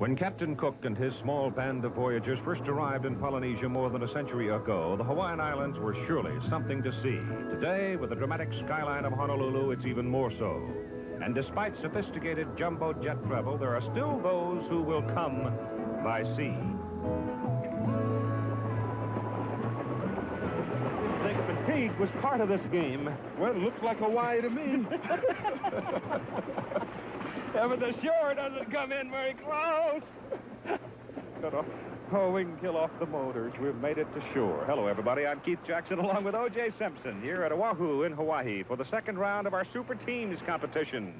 When Captain Cook and his small band of voyagers first arrived in Polynesia more than a century ago, the Hawaiian Islands were surely something to see. Today, with the dramatic skyline of Honolulu, it's even more so. And despite sophisticated jumbo jet travel, there are still those who will come by sea. I think fatigue was part of this game. Well, it looks like Hawaii to me. Yeah, but the shore doesn't come in very close. Oh, we can kill off the motors. We've made it to shore. Hello, everybody. I'm Keith Jackson, along with O.J. Simpson, here at Oahu in Hawaii for the second round of our Super Teams competition.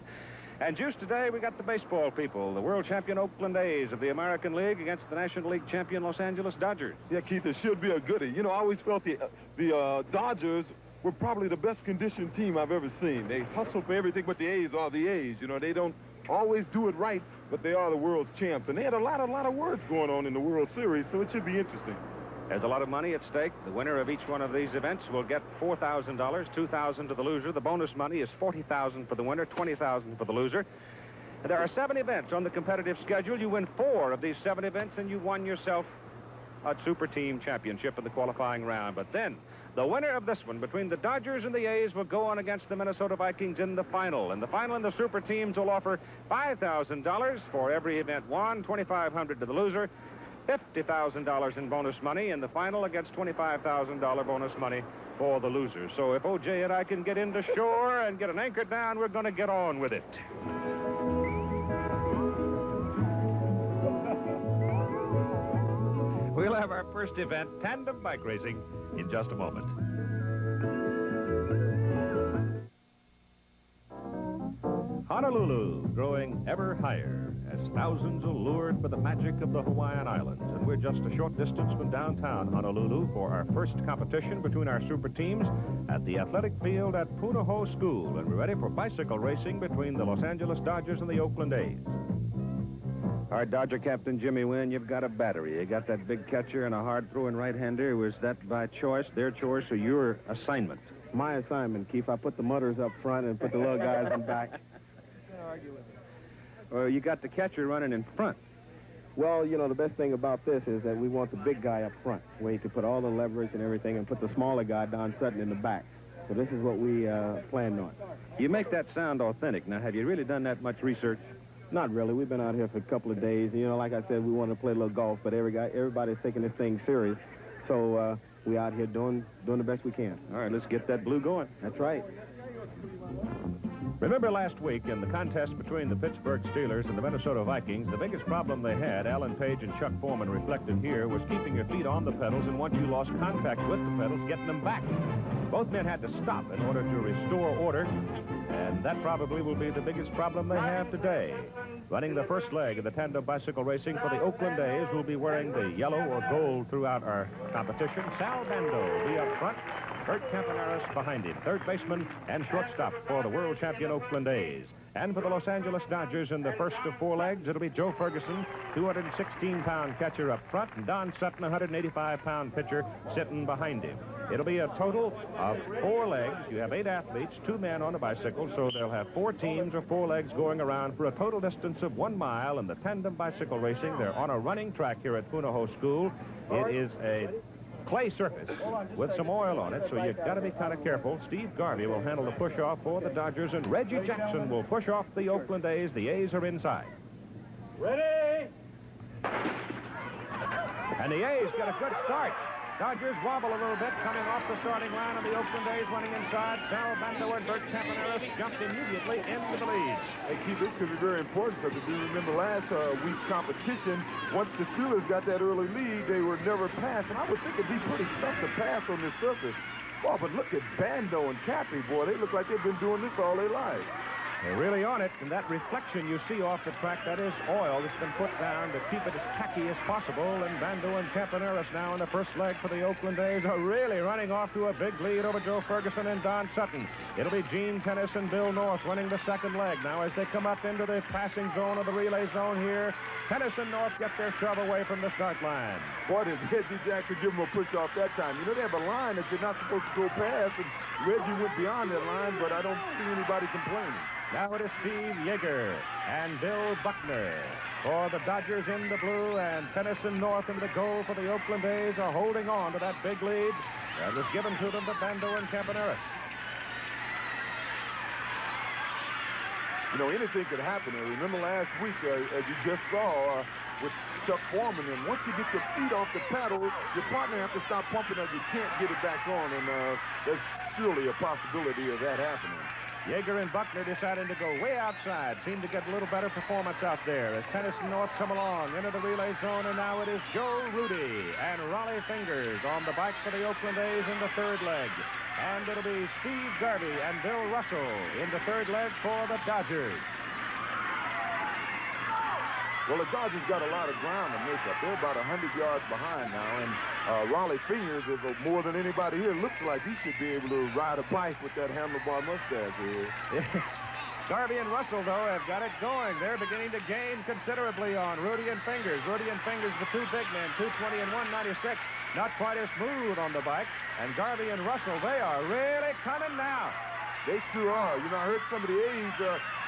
And just today, we got the baseball people, the world champion Oakland A's of the American League against the National League champion Los Angeles Dodgers. Yeah, Keith, it should be a goodie. You know, I always felt the Dodgers were probably the best conditioned team I've ever seen. They hustle for everything, but the A's are the A's. You know, they don't always do it right, but they are the world's champs. And they had a lot of words going on in the World Series, so it should be interesting. There's a lot of money at stake. The winner of each one of these events will get $4,000, $2,000 to the loser. The bonus money is $40,000 for the winner, $20,000 for the loser. And there are 7 events on the competitive schedule. You win 4 of these 7 events, and you won yourself a Super Team championship in the qualifying round. But then, the winner of this one, between the Dodgers and the A's, will go on against the Minnesota Vikings in the final. And the final in the Super Teams will offer $5,000 for every event won, $2,500 to the loser, $50,000 in bonus money, and the final against $25,000 bonus money for the loser. So if O.J. and I can get into shore and get an anchor down, we're going to get on with it. We'll have our first event, tandem bike racing, in just a moment. Honolulu growing ever higher as thousands are lured by the magic of the Hawaiian Islands. And we're just a short distance from downtown Honolulu for our first competition between our super teams at the athletic field at Punahou School. And we're ready for bicycle racing between the Los Angeles Dodgers and the Oakland A's. All right, Dodger captain Jimmy Wynn, you've got a battery. You got that big catcher and a hard-throwing right-hander. Was that by choice, their choice, or your assignment? My assignment, Keith. I put the mutters up front and put the little guys in back. Well, you got the catcher running in front. Well, you know, the best thing about this is that we want the big guy up front, where he can put all the leverage and everything, and put the smaller guy, Don Sutton, in the back. So this is what we planned on. You make that sound authentic. Now, have you really done that much research? Not really. We've been out here for a couple of days. You know, like I said, we wanted to play a little golf, but everybody's taking this thing serious. So we out here doing the best we can. All right, let's get that blue going. That's right. Remember last week in the contest between the Pittsburgh Steelers and the Minnesota Vikings, the biggest problem they had, Alan Page and Chuck Foreman reflected here, was keeping your feet on the pedals, and once you lost contact with the pedals, getting them back. Both men had to stop in order to restore order, and that probably will be the biggest problem they have today. Running the first leg of the tandem bicycle racing for the Oakland A's, who'll be wearing the yellow or gold throughout our competition. Sal Bando will be up front. Bert Campaneris behind him, third baseman and shortstop for the world champion Oakland A's. And for the Los Angeles Dodgers in the first of 4 legs, it'll be Joe Ferguson, 216-pound catcher up front, and Don Sutton, 185-pound pitcher, sitting behind him. It'll be a total of 4 legs. You have 8 athletes, 2 men on a bicycle, so they'll have 4 teams or 4 legs going around for a total distance of 1 mile in the tandem bicycle racing. They're on a running track here at Punahou School. It is a clay surface with some oil on it, so you've got to be kind of careful. Steve Garvey will handle the push-off for the Dodgers, and Reggie Jackson will push off the Oakland A's. The A's are inside. Ready? And the A's get a good start. Dodgers wobble a little bit coming off the starting line, and the Oakland A's running inside. Sal Bando and Bert Campaneris jumped immediately into the lead. Hey, Keith, this could be very important, because if you remember last week's competition, once the Steelers got that early lead, they were never passed. And I would think it'd be pretty tough to pass on this surface. Boy, but look at Bando and Cappy, boy. They look like they've been doing this all their lives. They're really on it, and that reflection you see off the track, that is oil that's been put down to keep it as tacky as possible. And Bando and Campaneris now in the first leg for the Oakland A's are really running off to a big lead over Joe Ferguson and Don Sutton. It'll be Gene Tennis and Bill North running the second leg. Now as they come up into the passing zone of the relay zone here, Tennis and North get their shove away from the start line. Boy, did Reggie Jackson give him a push-off that time. You know, they have a line that you're not supposed to go past, and Reggie went beyond that line, but I don't see anybody complaining. Now it is Steve Yeager and Bill Buckner. For the Dodgers in the blue and Tennyson North in the goal for the Oakland A's are holding on to that big lead that was given to them by Bando and Campaneris. You know, anything could happen. And remember last week, as you just saw with Chuck Foreman, and once you get your feet off the pedal, your partner has to stop pumping or you can't get it back on, and there's surely a possibility of that happening. Yeager and Buckner deciding to go way outside. Seemed to get a little better performance out there as Tennyson North come along into the relay zone, and now it is Joe Rudy and Raleigh Fingers on the bike for the Oakland A's in the third leg. And it'll be Steve Garvey and Bill Russell in the third leg for the Dodgers. Well, the Dodgers got a lot of ground to make up. They're about 100 yards behind now, and Raleigh Fingers is more than anybody here. Looks like he should be able to ride a bike with that handlebar mustache here. Garvey and Russell, though, have got it going. They're beginning to gain considerably on Rudy and Fingers. Rudy and Fingers, the two big men, 220 and 196. Not quite as smooth on the bike. And Garvey and Russell, they are really coming now. They sure are. You know, I heard some of the A's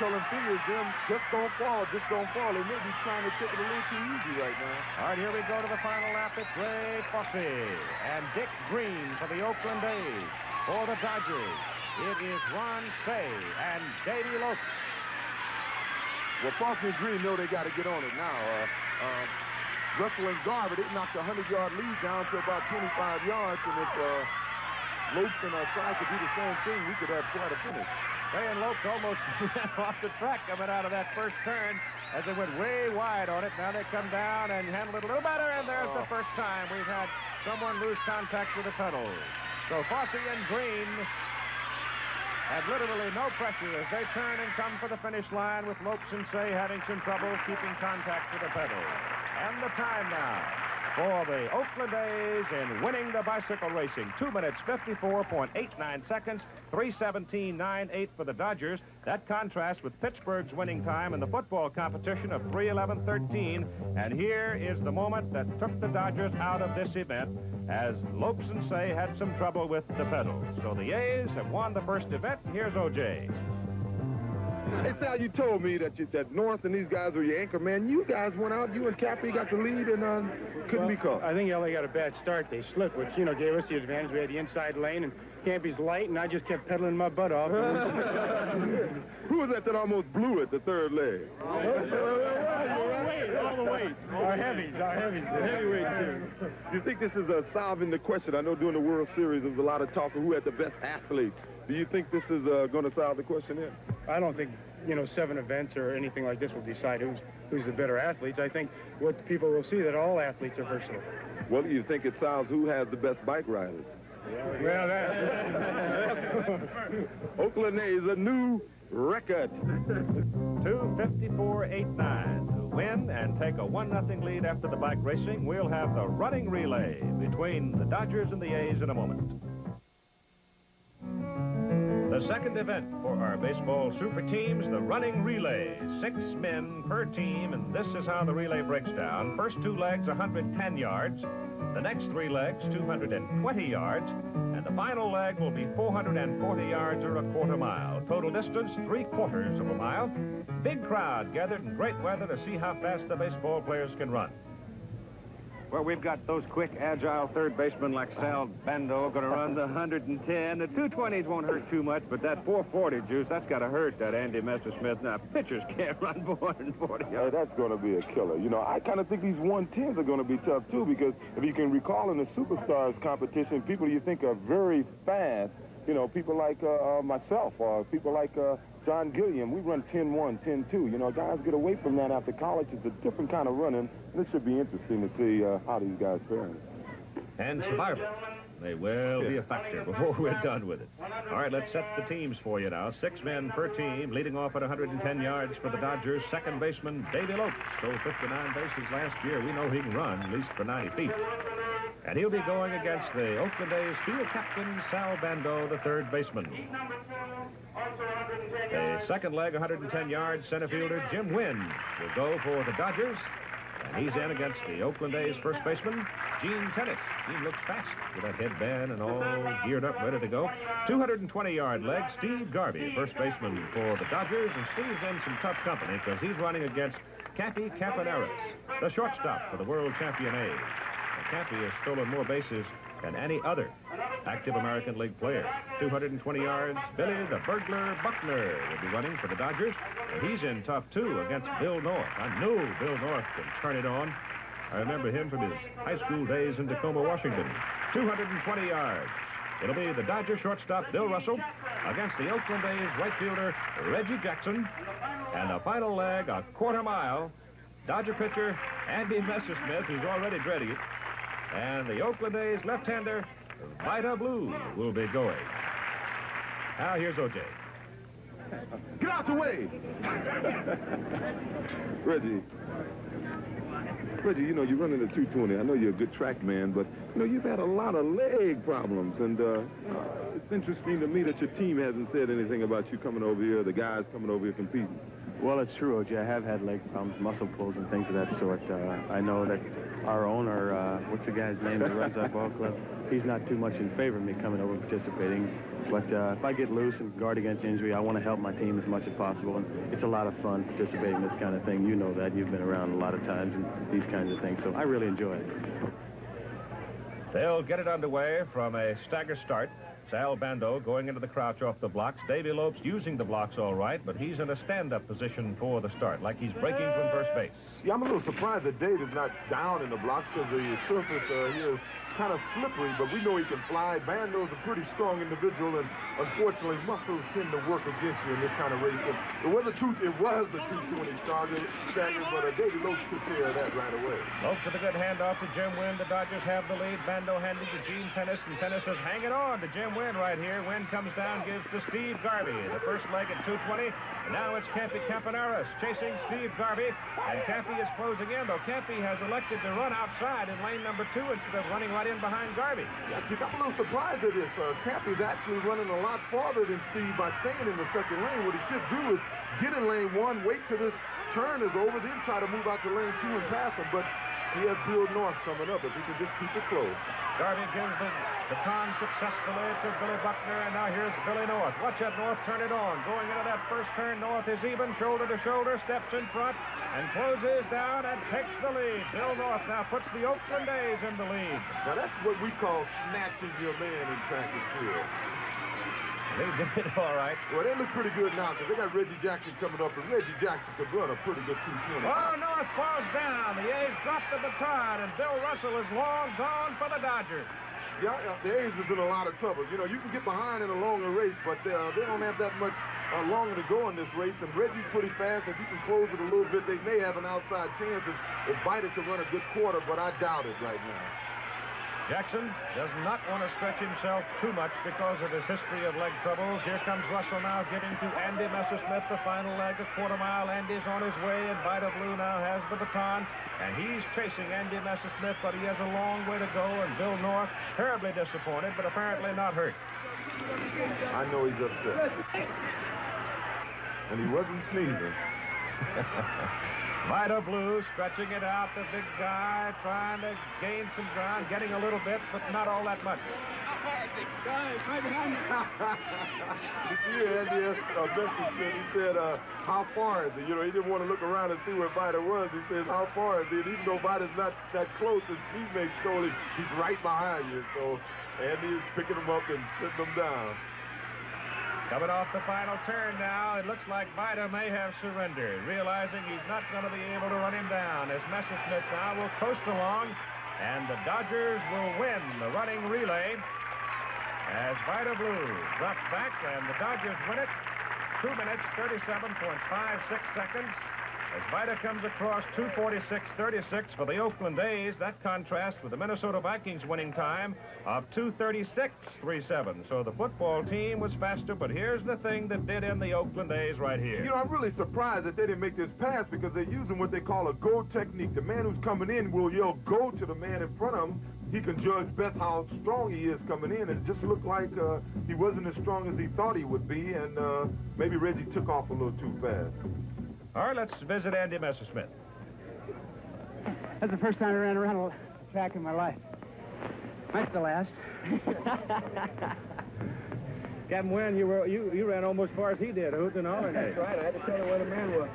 telling Fingers, them, just don't fall, just don't fall. They may be trying to take it a little too easy right now. All right, here we go to the final lap. It's Ray Fosse and Dick Green for the Oakland A's. For the Dodgers, it is Ron Say and Davey Lopes. Well, Fosse and Green know they got to get on it now. Russell and Garvey, they knocked a 100-yard lead down to about 25 yards, and if Lopes and Sy could do the same thing, we could have quite a finish. Ray and Lopes almost went off the track coming out of that first turn as they went way wide on it. Now they come down and handle it a little better, and there's the first time we've had someone lose contact with the pedal. So Fosse and Green have literally no pressure as they turn and come for the finish line, with Lopes and Say having some trouble keeping contact with the pedal. And the time now for the Oakland A's in winning the bicycle racing. 2 minutes, 54.89 seconds, 3:17.98 for the Dodgers. That contrasts with Pittsburgh's winning time in the football competition of 3:11.13. And here is the moment that took the Dodgers out of this event, as Lopes and Say had some trouble with the pedals. So the A's have won the first event. Here's O.J. Hey, Sal, you told me that North and these guys were your anchor man. You guys went out, you and Cappy got the lead and couldn't be caught. I think LA got a bad start. They slipped, which, you know, gave us the advantage. We had the inside lane, and Campy's light, and I just kept pedaling my butt off. Who was that almost blew it, the third leg? All the weight. Our heavies, the heavyweights here. Do you think this is solving the question? I know during the World Series there was a lot of talk of who had the best athletes. Do you think this is going to solve the question here? I don't think, you know, 7 events or anything like this will decide who's the better athletes. I think what people will see that all athletes are versatile. Well, do you think it solves who has the best bike riders? Well, Oakland A's a new record. 2:54.89 to win and take a 1-0 lead after the bike racing. We'll have the running relay between the Dodgers and the A's in a moment. The second event for our baseball super teams, the running relay. 6 men per team, and this is how the relay breaks down. First 2 legs, 110 yards. The next 3 legs, 220 yards. And the final leg will be 440 yards or a quarter mile. Total distance, 3/4 of a mile. Big crowd gathered in great weather to see how fast the baseball players can run. Well, we've got those quick, agile third basemen like Sal Bando going to run the 110. The 220s won't hurt too much, but that 440 juice, that's got to hurt that Andy Messersmith. Now, pitchers can't run 440 Hey, yards. that's going to be a killer. You know, I kind of think these 110s are going to be tough, too, because if you can recall in the Superstars competition, people you think are very fast, you know, people like myself, or people like John Gilliam, we run 10-1, 10-2. You know, guys get away from that after college. It's a different kind of running. This should be interesting to see how these guys fare. And survival. They will be a factor before we're done with it. All right, let's set the teams for you now. 6 men per team, leading off at 110 yards for the Dodgers. Second baseman, Davey Lopes, stole 59 bases last year. We know he can run, at least for 90 feet. And he'll be going against the Oakland A's field captain, Sal Bando, the third baseman. The second leg, 110 yards, center fielder Jim Wynn will go for the Dodgers. And he's in against the Oakland A's first baseman, Gene Tennis. Gene looks fast with that headband and all geared up, ready to go. 220-yard leg, Steve Garvey, first baseman for the Dodgers. And Steve's in some tough company because he's running against Cappy Campaneris, the shortstop for the world champion A's. Cappy has stolen more bases than any other active American League player. 220 yards. Billy the Burglar Buckner will be running for the Dodgers. And he's in tough, too, against Bill North. I know Bill North can turn it on. I remember him from his high school days in Tacoma, Washington. 220 yards. It'll be the Dodger shortstop, Bill Russell, against the Oakland A's right fielder, Reggie Jackson. And the final leg, a quarter mile. Dodger pitcher, Andy Messersmith, who's already dreading it. And the Oakland A's left-hander, Vida Blue, will be going. Now, here's O.J. Get out the way! Reggie, you know, you're running a 220. I know you're a good track man, but, you know, you've had a lot of leg problems. And it's interesting to me that your team hasn't said anything about you coming over here, the guys coming over here competing. Well, it's true, O.J. I have had leg problems, muscle pulls, and things of that sort. I know that our owner, what's the guy's name that runs our ball club? He's not too much in favor of me coming over and participating. But if I get loose and guard against injury, I want to help my team as much as possible. And it's a lot of fun participating in this kind of thing. You know that. You've been around a lot of times and these kinds of things. So I really enjoy it. They'll get it underway from a stagger start. Sal Bando going into the crouch off the blocks. Davy Lopes using the blocks all right, but he's in a stand-up position for the start, like he's breaking from first base. Yeah, I'm a little surprised that Dave is not down in the blocks because the surface here is kind of slippery, but we know he can fly. Bando's a pretty strong individual, and unfortunately, muscles tend to work against you in this kind of race. And it was the 220 stagger, but Davy Lopes took care of that right away. Lopes with a good handoff to Jim Wynn. The Dodgers have the lead. Bando handing to Gene Tennis, and Tennis is hanging on to Jim Wynn right here. Wynn comes down, gives to Steve Garvey. The first leg at 220. And now it's Cappy Campaneris chasing Steve Garvey, and Cappy is closing in, though Cappy has elected to run outside in lane number 2 instead of running right in behind Garvey. Yeah, I'm a little surprised at this. Cappy's actually running a lot farther than Steve by staying in the second lane. What he should do is get in lane 1, wait till this turn is over, then try to move out to lane 2 and pass him. But he has Bill North coming up if he can just keep it close. Garvey gives the baton successfully to Billy Buckner, and now here's Billy North. Watch that North turn it on. Going into that first turn, North is even, shoulder to shoulder, steps in front, and closes down and takes the lead. Bill North now puts the Oakland A's in the lead. Now that's what we call snatching your man in track and field. They did it all right. Well, they look pretty good now because they got Reggie Jackson coming up, and Reggie Jackson could run a pretty good 220. Oh, North falls down. The A's drop the baton, and Bill Russell is long gone for the Dodgers. Yeah, the A's is in a lot of trouble. You know, you can get behind in a longer race, but they don't have that much longer to go in this race. And Reggie's pretty fast. If you can close it a little bit, they may have an outside chance if Vida could run a good quarter, but I doubt it right now. Jackson does not want to stretch himself too much because of his history of leg troubles. Here comes Russell now giving to Andy Messersmith the final leg, a quarter mile. Andy's on his way, and Vida Blue now has the baton, and he's chasing Andy Messersmith, but he has a long way to go, and Bill North terribly disappointed, but apparently not hurt. I know he's upset. And he wasn't sneezing. Vida Blue stretching it out, the big guy trying to gain some ground, getting a little bit, but not all that much. Andy he said, how far is it? You know, he didn't want to look around and see where Vida was. He says, how far is it? Even though Vida's not that close, his teammates told him he's right behind you. So Andy is picking him up and sitting him down. Coming off the final turn now, it looks like Vida may have surrendered, realizing he's not going to be able to run him down, as Messersmith now will coast along, and the Dodgers will win the running relay as Vida Blue drops back, and the Dodgers win it 2 minutes, 37.56 seconds. As Vida comes across 2:46.36 for the Oakland A's, that contrasts with the Minnesota Vikings winning time of 2:36.37. So the football team was faster, but here's the thing that did in the Oakland A's right here. You know, I'm really surprised that they didn't make this pass because they're using what they call a go technique. The man who's coming in will yell go to the man in front of him. He can judge best how strong he is coming in, and it just looked like he wasn't as strong as he thought he would be, and maybe Reggie took off a little too fast. All right, let's visit Andy Messersmith. That's the first time I ran around a track in my life. Might the last. Captain Wynn, you ran almost as far as he did, hooting and hollering. That's right. I had to tell her where the man was.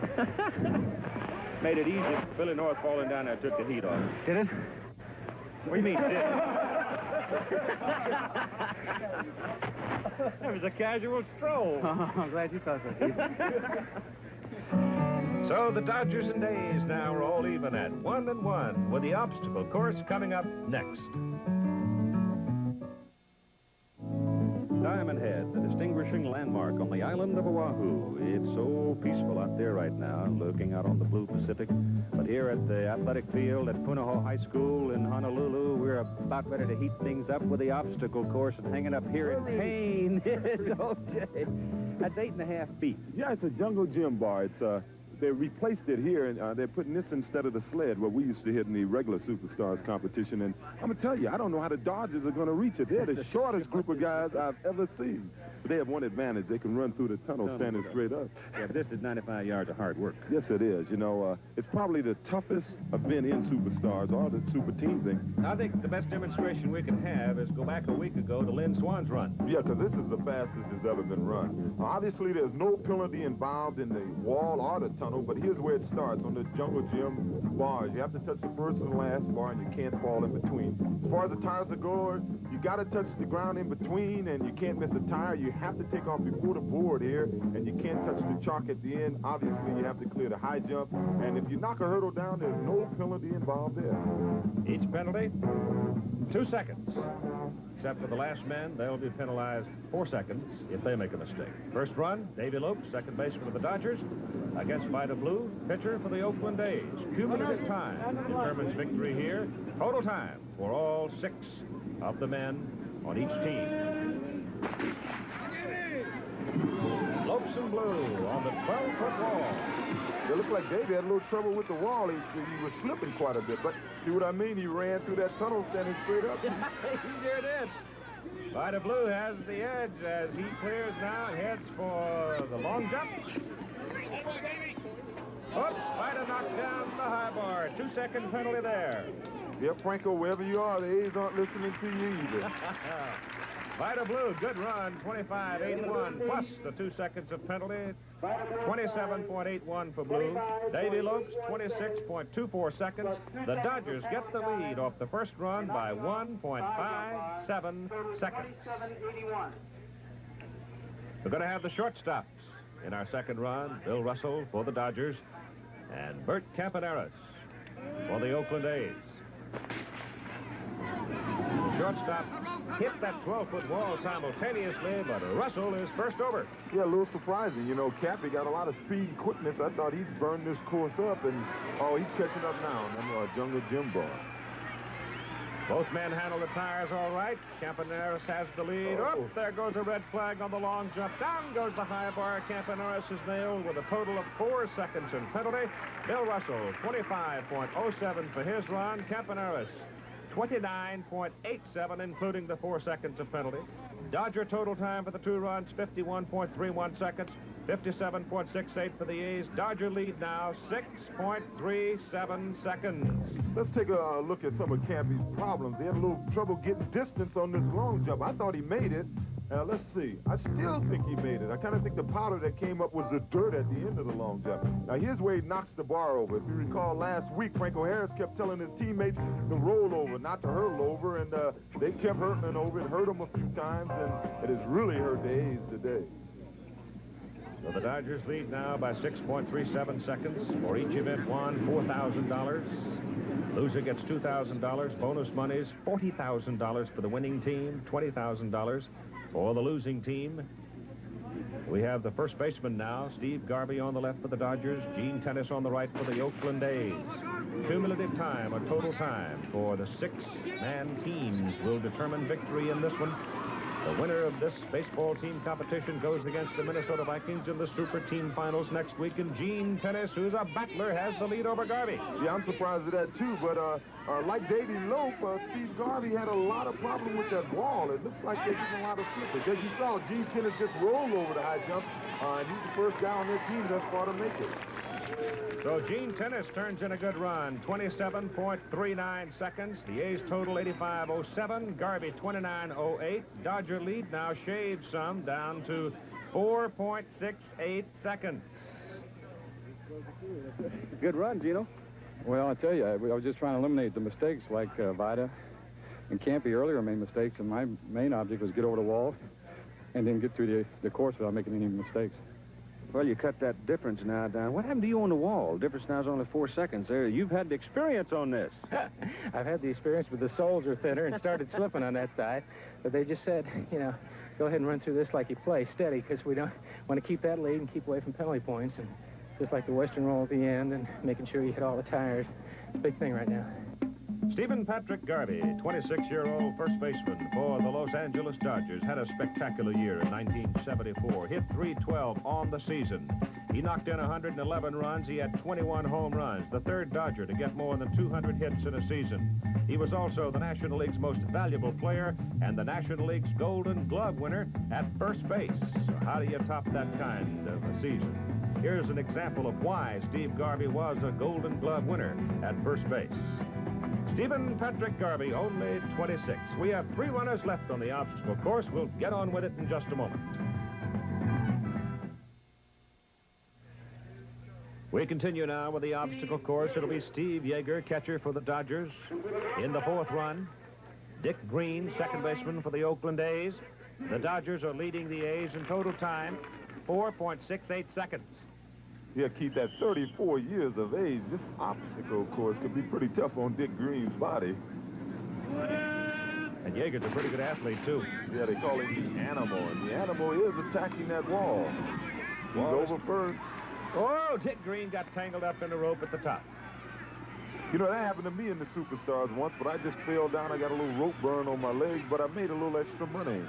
Made it easy. Billy North falling down there took the heat off. Did it? What do you mean, did it? That was a casual stroll. Oh, I'm glad you thought so. So the Dodgers and A's now are all even at 1-1 with the obstacle course coming up next. Diamond Head, the distinguishing landmark on the island of Oahu. It's so peaceful out there right now, looking out on the blue Pacific. But here at the athletic field at Punahou High School in Honolulu, we're about ready to heat things up with the obstacle course and hanging up here in pain. Okay. That's 8.5 feet. Yeah, it's a jungle gym bar. It's they replaced it here, and they're putting this instead of the sled where we used to hit in the regular Superstars competition. And I'm going to tell you, I don't know how the Dodgers are going to reach it. They're the shortest group of guys I've ever seen. But they have one advantage. They can run through the tunnel standing straight up. Yeah, but this is 95 yards of hard work. Yes, it is. You know, it's probably the toughest event in Superstars or the Super Team thing. I think the best demonstration we can have is go back a week ago to Lynn Swan's run. Yeah, because this is the fastest it's ever been run. Obviously, there's no penalty involved in the wall or the tunnel, but here's where it starts, on the jungle gym bars. You have to touch the first and last bar, and you can't fall in between. As far as the tires are going, you got to touch the ground in between, and you can't miss a tire. You have to take off before the board here, and you can't touch the chalk at the end. Obviously, you have to clear the high jump, and if you knock a hurdle down, there's no penalty involved there. Each penalty, 2 seconds. Except for the last man, they'll be penalized 4 seconds if they make a mistake. First run, Davy Lopes, second baseman of the Dodgers, against Vida Blue, pitcher for the Oakland A's. Cumulative time determines victory here. Total time for all 6 of the men on each team. Lopes and Blue on the 12-foot wall. It looked like Davey had a little trouble with the wall. He was slipping quite a bit, but see what I mean? He ran through that tunnel standing straight up. He sure did. Vida Blue has the edge as he clears now, heads for the long jump. Oops, Vida knocked down the high bar. 2-second penalty there. Yep, Franco, wherever you are, the A's aren't listening to you either. Vida Blue, good run, 25.81, plus the 2 seconds of penalty, 27.81 for Blue. Davy Lopes, 26.24 seconds. The Dodgers get the lead off the first run by 1.57 seconds. We're going to have the shortstops in our second run. Bill Russell for the Dodgers and Bert Campaneris for the Oakland A's. Shortstop hit that 12-foot wall simultaneously, but Russell is first over. Yeah, a little surprising. You know, Cappy got a lot of speed and quickness. I thought he'd burn this course up, and, oh, he's catching up now on the jungle gym bar. Both men handle the tires all right. Campaneris has the lead. Oh, there goes a red flag on the long jump. Down goes the high bar. Campaneris is nailed with a total of 4 seconds in penalty. Bill Russell, 25.07 for his run. Campaneris, 29.87, including the 4 seconds of penalty. Dodger total time for the 2 runs, 51.31 seconds, 57.68 for the A's. Dodger lead now, 6.37 seconds. Let's take a look at some of Cappy's problems. He had a little trouble getting distance on this long jump. I thought he made it. Let's see. I still think he made it. I kind of think the powder that came up was the dirt at the end of the long jump. Now, here's where he knocks the bar over. If you recall last week, Franco Harris kept telling his teammates to roll over, not to hurtle over, and they kept hurtling over. It hurt him a few times, and it has really hurt the A's today. So the Dodgers lead now by 6.37 seconds. For each event won, $4,000. Loser gets $2,000. Bonus monies, $40,000 for the winning team, $20,000 for the losing team. We have the first baseman now, Steve Garvey on the left for the Dodgers, Gene Tennis on the right for the Oakland A's. Cumulative time, or total time, for the 6-man teams will determine victory in this one. The winner of this baseball team competition goes against the Minnesota Vikings in the Super Team Finals next week, and Gene Tennis, who's a battler, has the lead over Garvey. Yeah, I'm surprised at that, too, but like Davy Lope, Steve Garvey had a lot of problem with that wall. It looks like they're getting a lot of slippage. As you saw, Gene Tennis just rolled over the high jump, and he's the first guy on their team thus far to make it. So Gene Tennis turns in a good run, 27.39 seconds. The A's total 85.07. Garvey 29.08. Dodger lead now shaves some down to 4.68 seconds. Good run, Gino. Well, I tell you, I was just trying to eliminate the mistakes like Vida and Campy earlier made mistakes, and my main object was get over the wall and then get through the course without making any mistakes. Well, you cut that difference now down. What happened to you on the wall? The difference now is only 4 seconds there. You've had the experience on this. I've had the experience, but the soles are thinner and started slipping on that side. But they just said, you know, go ahead and run through this like you play, steady, because we don't want to keep that lead and keep away from penalty points. And just like the Western roll at the end and making sure you hit all the tires. It's a big thing right now. Stephen Patrick Garvey, 26-year-old first baseman for the Los Angeles Dodgers, had a spectacular year in 1974. Hit .312 on the season. He knocked in 111 runs. He had 21 home runs, the third Dodger to get more than 200 hits in a season. He was also the National League's most valuable player and the National League's Golden Glove winner at first base. So how do you top that kind of a season? Here's an example of why Steve Garvey was a Golden Glove winner at first base. Stephen Patrick Garvey, only 26. We have 3 runners left on the obstacle course. We'll get on with it in just a moment. We continue now with the obstacle course. It'll be Steve Yeager, catcher for the Dodgers, in the 4th run. Dick Green, second baseman for the Oakland A's. The Dodgers are leading the A's in total time, 4.68 seconds. Yeah, Keith, at 34 years of age, this obstacle course could be pretty tough on Dick Green's body. And Yeager's a pretty good athlete, too. Yeah, they call him the animal, and the animal is attacking that wall. He's over first. Oh, Dick Green got tangled up in the rope at the top. You know, that happened to me in the Superstars once, but I just fell down. I got a little rope burn on my legs, but I made a little extra money.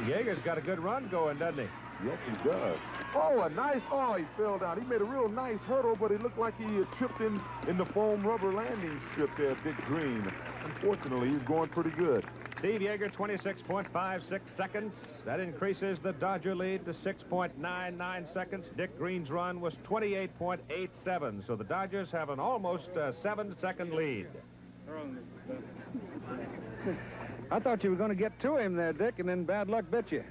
Yeager's got a good run going, doesn't he? Yes, he does. Oh, he fell down. He made a real nice hurdle, but it looked like he had tripped in the foam rubber landing strip there, Dick Green. Unfortunately, he's going pretty good. Steve Yeager, 26.56 seconds. That increases the Dodger lead to 6.99 seconds. Dick Green's run was 28.87, so the Dodgers have an almost 7-second lead. I thought you were going to get to him there, Dick, and then bad luck bit you.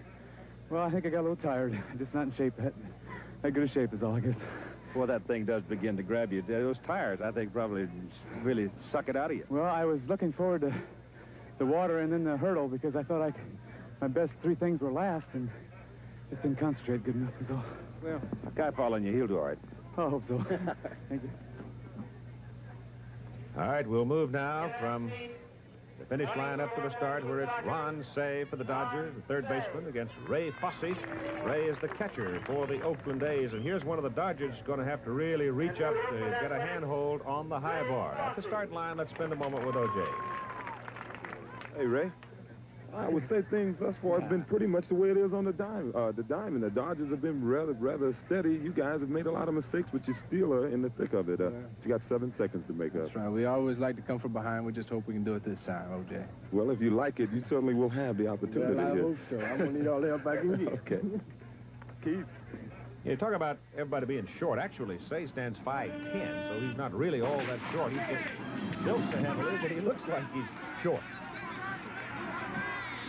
Well, I think I got a little tired. Just not in shape. That good a shape is all, I guess. Boy, that thing does begin to grab you. Those tires, I think, probably really suck it out of you. Well, I was looking forward to the water and then the hurdle because I thought my best 3 things were last and just didn't concentrate good enough is all. Well, a guy following you, he'll do all right. I hope so. Thank you. All right, we'll move now from the finish line up to the start where it's Ron Say for the Dodgers, the third baseman, against Ray Fosse. Ray is the catcher for the Oakland A's, and here's one of the Dodgers going to have to really reach up to get a handhold on the high bar. At the start line, let's spend a moment with O.J. Hey, Ray. I would say things thus far have been pretty much the way it is on the diamond. The Dodgers have been rather steady. You guys have made a lot of mistakes, but you still are in the thick of it. You got 7 seconds to make up. That's right. We always like to come from behind. We just hope we can do it this time, O.J. Well, if you like it, you certainly will have the opportunity. Well, I here. hope so. I'm going to need all the help I can get. Okay. Keith? You talk about everybody being short. Actually, Say stands 5'10", so he's not really all that short. He just tilts so heavily, but he looks like he's short.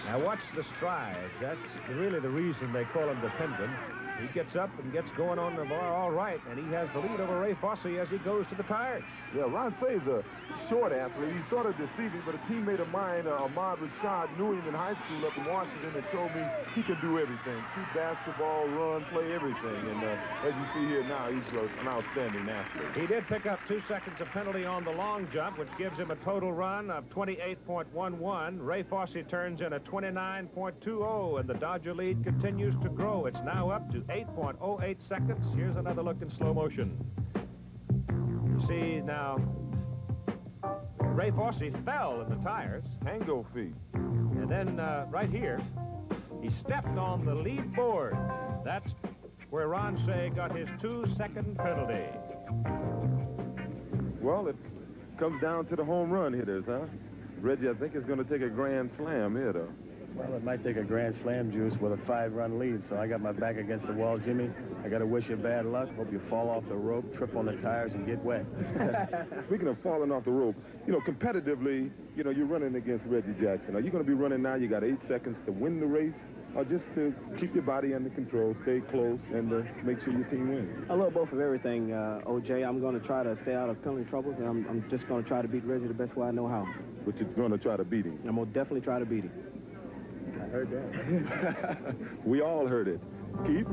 Now watch the strides. That's really the reason they call him the Penguin. He gets up and gets going on the bar all right, and he has the lead over Ray Fosse as he goes to the tires. Yeah, Ron Say's a short athlete. He's sort of deceiving, but a teammate of mine, Ahmad Rashad, knew him in high school up in Washington and told me he can do everything. Shoot basketball, run, play everything. And as you see here now, he's an outstanding athlete. He did pick up 2 seconds of penalty on the long jump, which gives him a total run of 28.11. Ray Fosse turns in a 29.20, and the Dodger lead continues to grow. It's now up to 8.08 seconds. Here's another look in slow motion. You see now, Ray Fosse fell in the tires. Tango feet. And then right here, he stepped on the lead board. That's where Ron Say got his 2-second penalty. Well, it comes down to the home run hitters, huh? Reggie, I think it's going to take a grand slam here, though. Well, it might take a grand slam, Juice, with a 5-run lead, so I got my back against the wall, Jimmy. I got to wish you bad luck. Hope you fall off the rope, trip on the tires, and get wet. Speaking of falling off the rope, you know, competitively, you know, you're running against Reggie Jackson. Are you going to be running now? You got 8 seconds to win the race, or just to keep your body under control, stay close, and make sure your team wins? A little both of everything, O.J. I'm going to try to stay out of penalty troubles, and I'm just going to try to beat Reggie the best way I know how. But you're going to try to beat him? I'm going to definitely try to beat him. I heard that. We all heard it. Keith?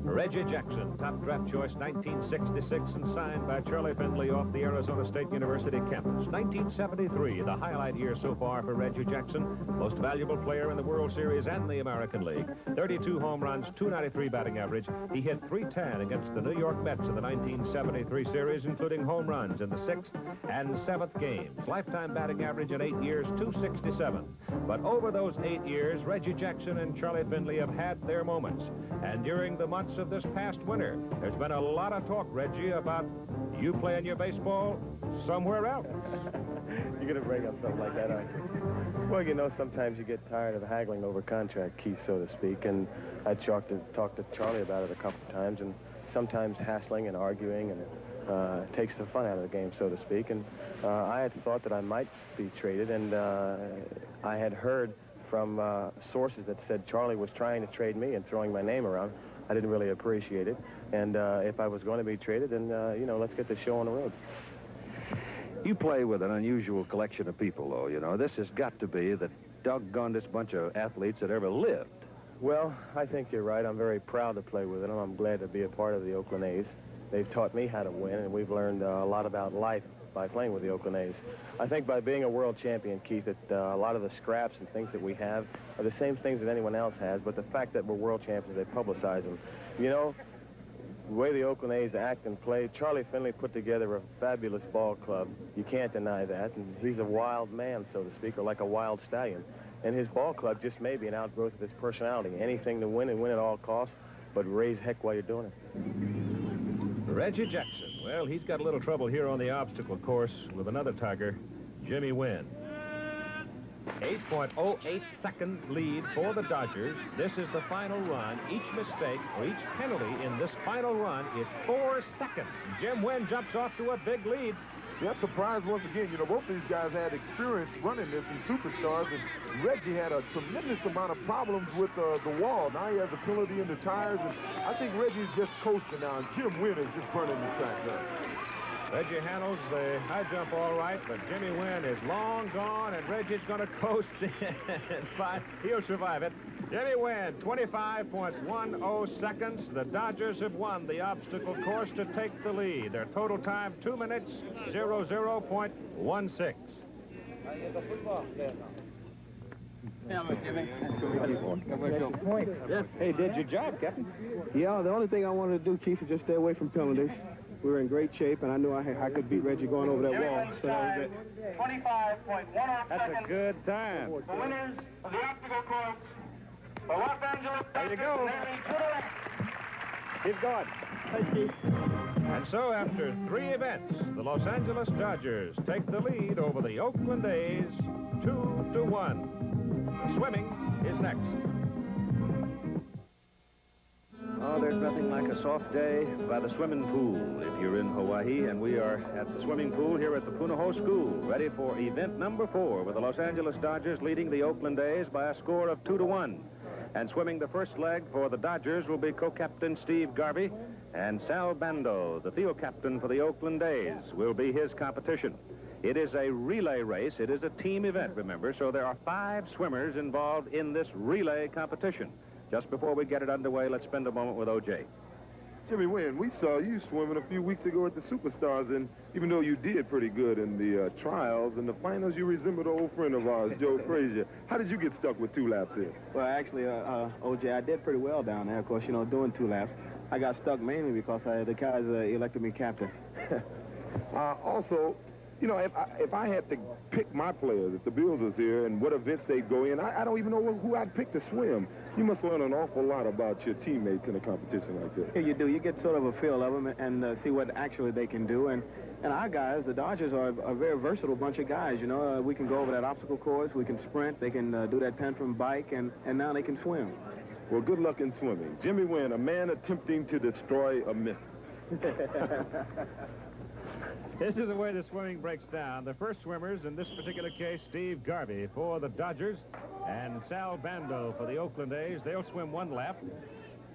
Reggie Jackson, top draft choice, 1966, and signed by Charlie Findlay off the Arizona State University campus. 1973, the highlight year so far for Reggie Jackson, most valuable player in the World Series and the American League. 32 home runs, .293 batting average. He hit .310 against the New York Mets in the 1973 series, including home runs in the 6th and 7th games. Lifetime batting average in 8 years, .267. But over those 8 years, Reggie Jackson and Charlie Findlay have had their moments. And during the months of this past winter, there's been a lot of talk, Reggie, about you playing your baseball somewhere else. You're going to bring up something like that, aren't you? Well, you know, sometimes you get tired of haggling over contract, Keith, so to speak, and I talked to Charlie about it a couple of times, and sometimes hassling and arguing, and it takes the fun out of the game, so to speak, and I had thought that I might be traded, and I had heard from sources that said Charlie was trying to trade me and throwing my name around. I didn't really appreciate it. And if I was going to be traded, then, you know, let's get the show on the road. You play with an unusual collection of people, though, you know. This has got to be the doggonedest bunch of athletes that ever lived. Well, I think you're right. I'm very proud to play with them. I'm glad to be a part of the Oakland A's. They've taught me how to win, and we've learned a lot about life by playing with the Oakland A's. I think by being a world champion, Keith, that a lot of the scraps and things that we have are the same things that anyone else has, but the fact that we're world champions, they publicize them. You know, the way the Oakland A's act and play, Charlie Findlay put together a fabulous ball club. You can't deny that, and he's a wild man, so to speak, or like a wild stallion. And his ball club just may be an outgrowth of his personality. Anything to win and win at all costs, but raise heck while you're doing it. Reggie Jackson. Well, he's got a little trouble here on the obstacle course with another Tiger, Jimmy Wynn. 8.08 second lead for the Dodgers. This is the final run. Each mistake or each penalty in this final run is 4 seconds. Jim Wynn jumps off to a big lead. Yeah, surprised once again. You know, both these guys had experience running this in Superstars, and Reggie had a tremendous amount of problems with the wall. Now he has a penalty in the tires, and I think Reggie's just coasting now, and Jim Wynn is just burning the track there. Reggie handles the high jump all right, but Jimmy Wynn is long gone, and Reggie's going to coast in. He'll survive it. Jimmy Wynn, 25.10 seconds. The Dodgers have won the obstacle course to take the lead. Their total time, 2 minutes, 00.16. Hey, did your job, Captain. Yeah, the only thing I wanted to do, Keith, is just stay away from penalties. We were in great shape, and I knew I could beat Reggie going over that wall. So that was it. 25.10 That's seconds. a good time. The winners of the obstacle course, the Los Angeles There you go. Dodgers. Keep going. Thank you. And so, after 3 events, the Los Angeles Dodgers take the lead over the Oakland A's 2-1. Swimming is next. Oh, there's nothing like a soft day by the swimming pool if you're in Hawaii, and we are at the swimming pool here at the Punahou School, ready for event number 4 with the Los Angeles Dodgers leading the Oakland A's by a score of 2-1. And swimming the first leg for the Dodgers will be co-captain Steve Garvey, and Sal Bando, the field captain for the Oakland A's, will be his competition. It is a relay race. It is a team event, remember, so there are 5 swimmers involved in this relay competition. Just before we get it underway, let's spend a moment with O.J. Jimmy Wynn, we saw you swimming a few weeks ago at the Superstars, and even though you did pretty good in the trials, in the finals, you resembled an old friend of ours, Joe Frazier. How did you get stuck with 2 laps here? Well, actually, O.J., I did pretty well down there, of course, you know, doing 2 laps. I got stuck mainly because the guys elected me captain. Also, you know, if I had to pick my players, if the Bills was here and what events they'd go in, I don't even know who I'd pick to swim. You must learn an awful lot about your teammates in a competition like this. Yeah, you do. You get sort of a feel of them and see what actually they can do. And our guys, the Dodgers, are a very versatile bunch of guys. You know, we can go over that obstacle course, we can sprint, they can do that tantrum bike, and now they can swim. Well, good luck in swimming. Jimmy Wynn, a man attempting to destroy a myth. This is the way the swimming breaks down. The first swimmers, in this particular case, Steve Garvey for the Dodgers and Sal Bando for the Oakland A's. They'll swim 1 lap.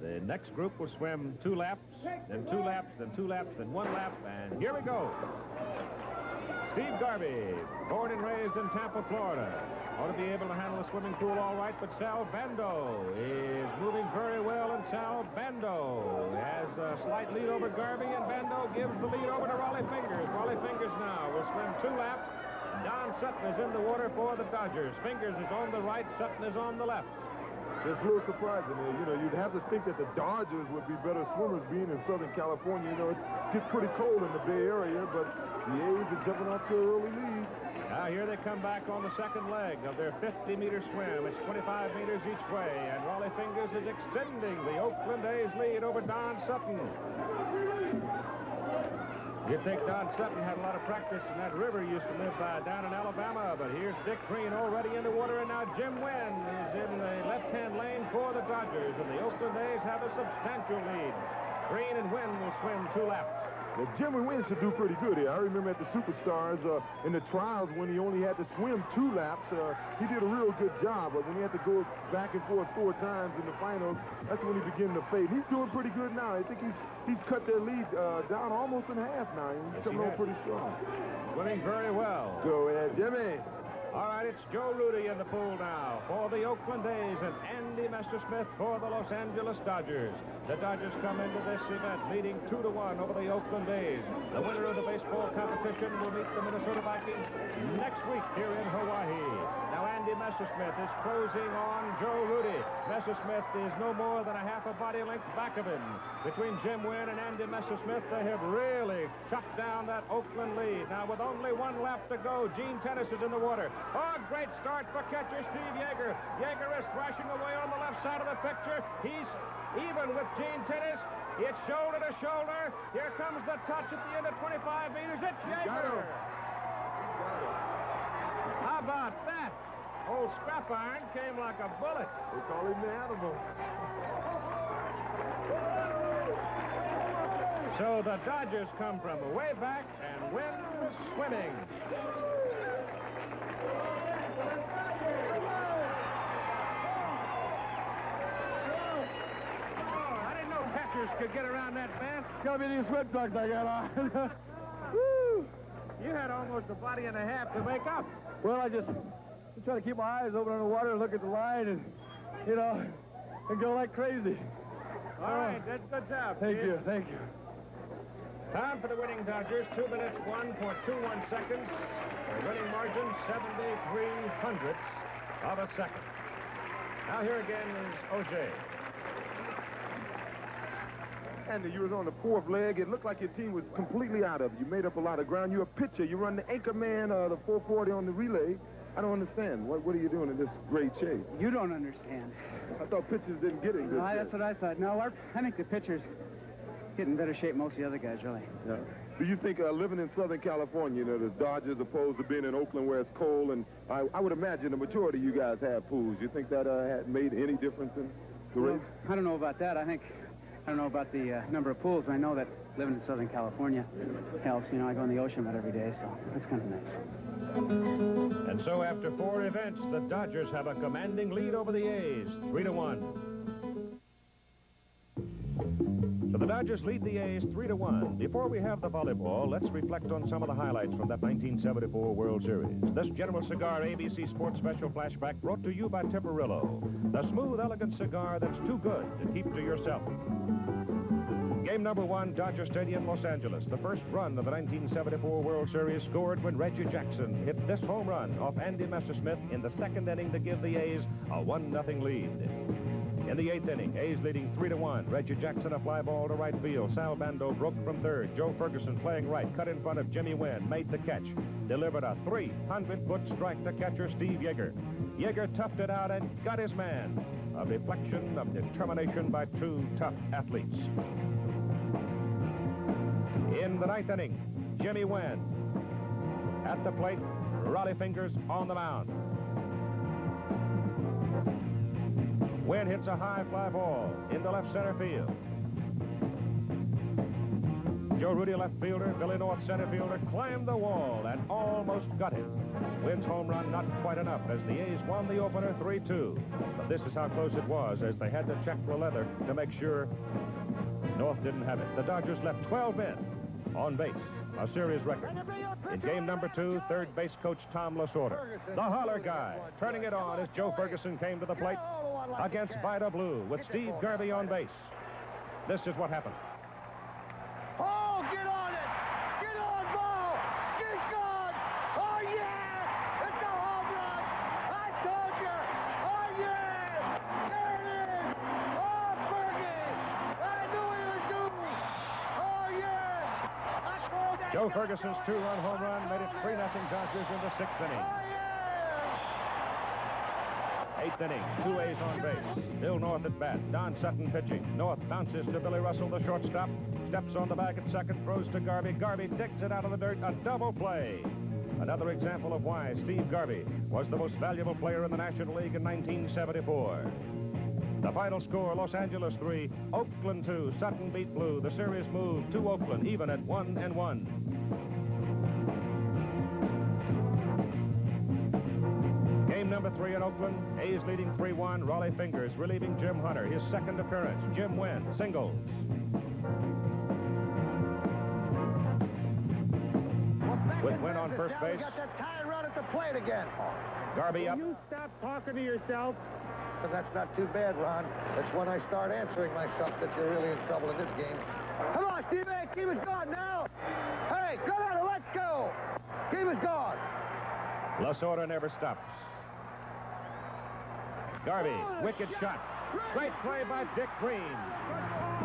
The next group will swim 2 laps, then 2 laps, then 2 laps, then 1 lap, and here we go. Steve Garvey, born and raised in Tampa, Florida. Ought to be able to handle the swimming pool all right, but Sal Bando is moving very well, and Sal Bando has a slight lead over Garvey, and Bando gives the lead over to Raleigh Fingers. Raleigh Fingers now will swim 2 laps. Don Sutton is in the water for the Dodgers. Fingers is on the right, Sutton is on the left. It's a little surprising. You know, you'd have to think that the Dodgers would be better swimmers being in Southern California. You know, it gets pretty cold in the Bay Area, but the A's are jumping off to an early lead. Now here they come back on the second leg of their 50-meter swim. It's 25 meters each way, and Raleigh Fingers is extending the Oakland A's lead over Don Sutton. You'd think Don Sutton had a lot of practice in that river he used to live by down in Alabama, but here's Dick Green already in the water, and now Jim Wynn is in the left-hand lane for the Dodgers, and the Oakland A's have a substantial lead. Green and Wynn will swim 2 laps. Well, Jimmy Wynn should do pretty good here. I remember at the Superstars in the trials when he only had to swim 2 laps, he did a real good job. But when he had to go back and forth 4 times in the finals, that's when he began to fade. He's doing pretty good now. I think he's cut their lead down almost in half now. He's coming on pretty strong. Swimming very well. Go ahead, Jimmy. All right, it's Joe Rudy in the pool now for the Oakland A's and Andy Messersmith for the Los Angeles Dodgers. The Dodgers come into this event leading 2-1 over the Oakland A's. The winner of the baseball competition will meet the Minnesota Vikings next week here in Hawaii. Now Andy Messersmith is closing on Joe Rudy. Messersmith is no more than a half a body length back of him. Between Jim Wynn and Andy Messersmith, they have really chopped down that Oakland lead. Now with only 1 lap to go, Gene Tennis is in the water. Oh, great start for catcher Steve Yeager. Yeager is thrashing away on the left side of the picture. He's even with Gene Tennis. It's shoulder to shoulder. Here comes the touch at the end of 25 meters. It's Yeager. How about that? Old scrap iron came like a bullet. They call him the animal. So the Dodgers come from way back and win swimming. Could get around that fast. Gotta be these swim trunks I got on. Woo! You had almost a body and a half to make up. Well, I just try to keep my eyes open on the water and look at the line and, you know, and go like crazy. All right, that's good job. Thank you, thank you. Time for the winning Dodgers, 2 minutes, 1.21 seconds. A winning margin, 73 hundredths of a second. Now here again is O.J. And you was on the 4th leg. It looked like your team was completely out of it. You made up a lot of ground. You're a pitcher. You run the anchor man, the 440 on the relay. I don't understand. What are you doing in this great shape? You don't understand. I thought pitchers didn't get in good shape. That's what I thought. No, I think the pitchers get in better shape than most of the other guys, really. Yeah. Do you think living in Southern California, you know, the Dodgers opposed to being in Oakland where it's cold, and I would imagine the majority of you guys have pools. You think that had made any difference in the race? I don't know about that. I don't know about the number of pools. I know that living in Southern California helps. You know, I go in the ocean about every day, so that's kind of nice. And so after 4 events, the Dodgers have a commanding lead over the A's, 3-1. So the Dodgers lead the A's 3-1. Before we have the volleyball, let's reflect on some of the highlights from that 1974 World Series. This General Cigar ABC Sports Special Flashback brought to you by Tiparillo, the smooth, elegant cigar that's too good to keep to yourself. Game number 1, Dodger Stadium, Los Angeles. The first run of the 1974 World Series scored when Reggie Jackson hit this home run off Andy Messersmith in the 2nd inning to give the A's a 1-0 lead. In the 8th inning, A's leading 3-1. Reggie Jackson a fly ball to right field. Sal Bando broke from third. Joe Ferguson playing right, cut in front of Jimmy Wynn, made the catch. Delivered a 300-foot strike to catcher Steve Yeager. Yeager toughed it out and got his man. A reflection of determination by two tough athletes. In the 9th inning, Jimmy Wynn at the plate, Rollie Fingers on the mound. Wynn hits a high fly ball into left center field. Joe Rudy, left fielder, Billy North, center fielder, climbed the wall and almost got it. Wynn's home run not quite enough as the A's won the opener 3-2. But this is how close it was as they had to check the leather to make sure North didn't have it. The Dodgers left 12 men on base, a series record. In game number 2, third base coach Tom Lasorda. The holler guy turning it on as Joe Ferguson came to the plate against Vida Blue with Steve Garvey on base. This is what happened. Oh, get on it! Get on, ball! Get gone! Oh, yeah! It's a home run! I told you! Oh, yeah! There it is! Oh, Fergie! I knew he was due! Oh, yeah! I called that. Joe Ferguson's 2-run home run made it 3-0 Dodgers in the 6th inning. Oh, yeah! 8th inning, 2 A's on base. Bill North at bat. Don Sutton pitching. North bounces to Billy Russell, the shortstop. Steps on the bag at second, throws to Garvey. Garvey digs it out of the dirt. A double play. Another example of why Steve Garvey was the most valuable player in the National League in 1974. The final score, Los Angeles 3, Oakland 2. Sutton beat Blue. The series moved to Oakland, even at 1-1. Game number 3 in Oakland. A's leading 3-1. Rollie Fingers relieving Jim Hunter. His second appearance. Jim Wynn, singles. With Wynn on first base. Got that tie run at the plate again. Garvey up. You stop talking to yourself. But that's not too bad, Ron. It's when I start answering myself that you're really in trouble in this game. Come on, Steve, keep us going now. Hey, come on, let's go. Keep us going. Lasorda never stops. Garvey, wicked shot. Great play by Dick Green.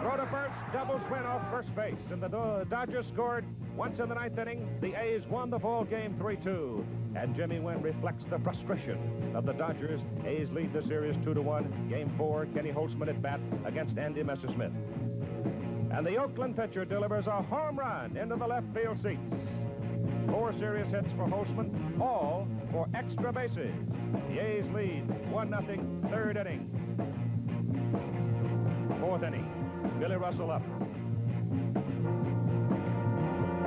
Throw to first, doubles Wynn off first base. And the Dodgers scored once in the 9th inning. The A's won the ball game 3-2. And Jimmy Wynn reflects the frustration of the Dodgers. A's lead the series 2-1. Game 4, Kenny Holtzman at bat against Andy Messersmith. And the Oakland pitcher delivers a home run into the left field seats. 4 serious hits for Holtzman, all for extra bases. The A's lead 1-0, 3rd inning. 4th inning, Billy Russell up.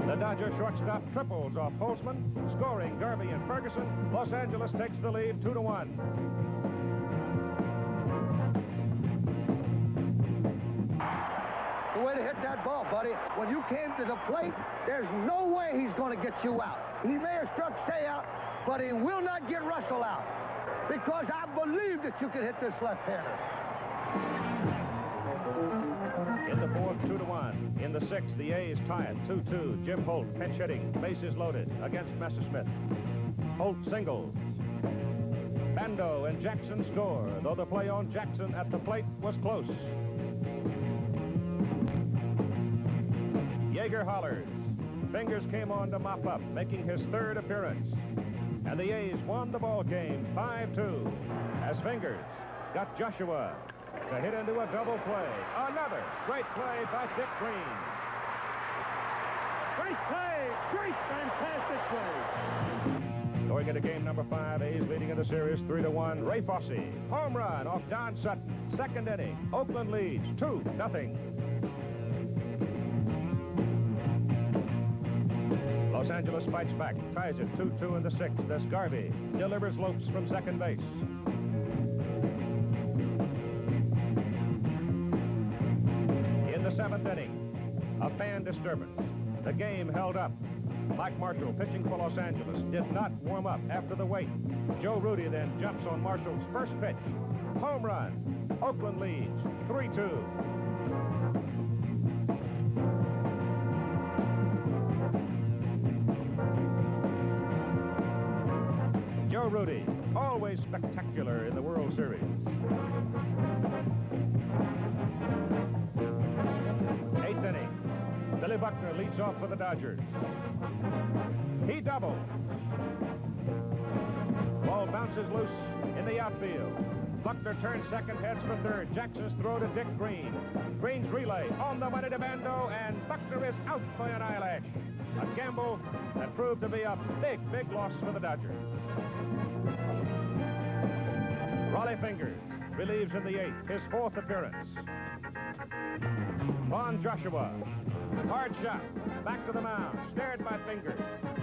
The Dodger shortstop triples off Holtzman, scoring Garvey and Ferguson. Los Angeles takes the lead 2-1. The way to hit that ball, buddy. When you came to the plate, there's no way he's going to get you out. He may have struck Say out, but he will not get Russell out. Because I believe that you can hit this left-hander. In the 4th, 2-1. In the 6th, the A's tie it 2-2. Jim Holt pinch hitting, bases loaded against Messersmith. Holt singles. Bando and Jackson score, though the play on Jackson at the plate was close. Yeager hollers. Fingers came on to mop up, making his 3rd appearance. And the A's won the ball game 5-2 as Fingers got Joshua to hit into a double play. Another great play by Dick Green. Great play! Great, fantastic play! Going into game number 5, A's leading in the series 3-1. Ray Fosse, home run off Don Sutton. 2nd inning, Oakland leads 2-0. Los Angeles fights back, ties it 2-2 in the 6th as Garvey delivers Lopes from second base. In the 7th inning, a fan disturbance. The game held up. Mike Marshall, pitching for Los Angeles, did not warm up after the wait. Joe Rudy then jumps on Marshall's first pitch. Home run. Oakland leads 3-2. Joe Rudy, always spectacular in the World Series. Buckner leads off for the Dodgers. He doubles. Ball bounces loose in the outfield. Buckner turns second, heads for third. Jackson's throw to Dick Green. Green's relay on the money to Bando, and Buckner is out by an eyelash. A gamble that proved to be a big, big loss for the Dodgers. Raleigh Fingers relieves in the 8th, his 4th appearance. Vaughn Joshua, hard shot, back to the mound, stared by Fingers.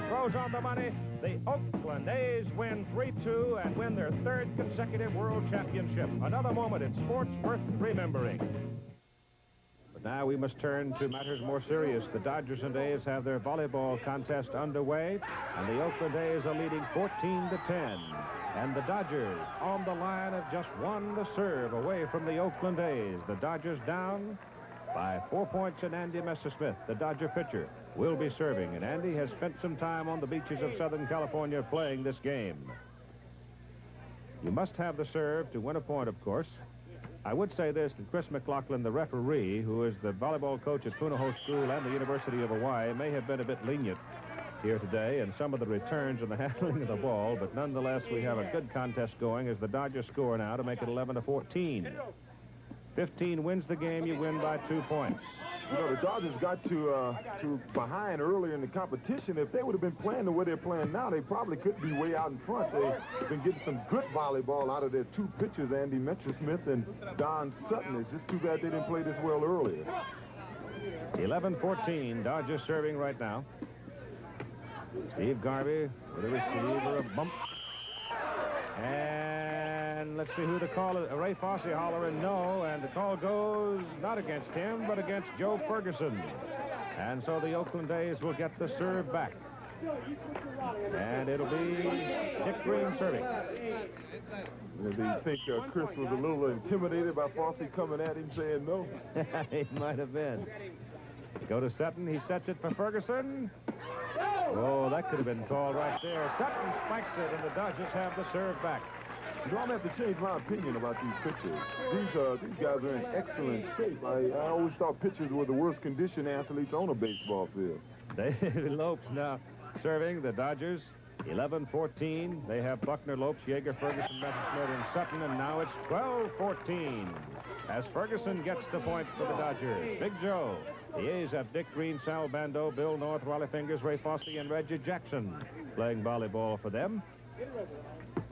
Throws on the money. The Oakland A's win 3-2 and win their 3rd consecutive World Championship. Another moment in sports worth remembering. But now we must turn to matters more serious. The Dodgers and A's have their volleyball contest underway, and the Oakland A's are leading 14-10. And the Dodgers on the line have just won the serve away from the Oakland A's. The Dodgers down by 4 points, and Andy Messersmith, the Dodger pitcher, will be serving. And Andy has spent some time on the beaches of Southern California playing this game. You must have the serve to win a point, of course. I would say this, that Chris McLaughlin, the referee, who is the volleyball coach at Punahou School and the University of Hawaii, may have been a bit lenient here today in some of the returns and the handling of the ball, but nonetheless, we have a good contest going as the Dodgers score now to make it 11-14. 15 wins the game, you win by 2 points. You know, the Dodgers got to behind earlier in the competition. If they would have been playing the way they're playing now, they probably could be way out in front. They've been getting some good volleyball out of their 2 pitchers, Andy Messersmith and Don Sutton. It's just too bad they didn't play this well earlier. 11-14, Dodgers serving right now. Steve Garvey with a receiver, a bump. And let's see who the call is. Ray Fosse hollering no, and the call goes not against him, but against Joe Ferguson. And so the Oakland A's will get the serve back. And it'll be Dick Green serving. Do you think Chris was a little intimidated by Fosse coming at him saying no? He might have been. Go to Sutton. He sets it for Ferguson. Oh, that could have been called right there. Sutton spikes it, and the Dodgers have the serve back. You know, I'm going to have to change my opinion about these pitchers. These guys are in excellent shape. I always thought pitchers were the worst conditioned athletes on a baseball field. David Lopes now serving the Dodgers. 11-14. They have Buckner, Lopes, Yeager, Ferguson, Messersmith, and Sutton, and now it's 12-14 as Ferguson gets the point for the Dodgers. Big Joe. The A's have Dick Green, Sal Bando, Bill North, Raleigh Fingers, Ray Fosse, and Reggie Jackson playing volleyball for them.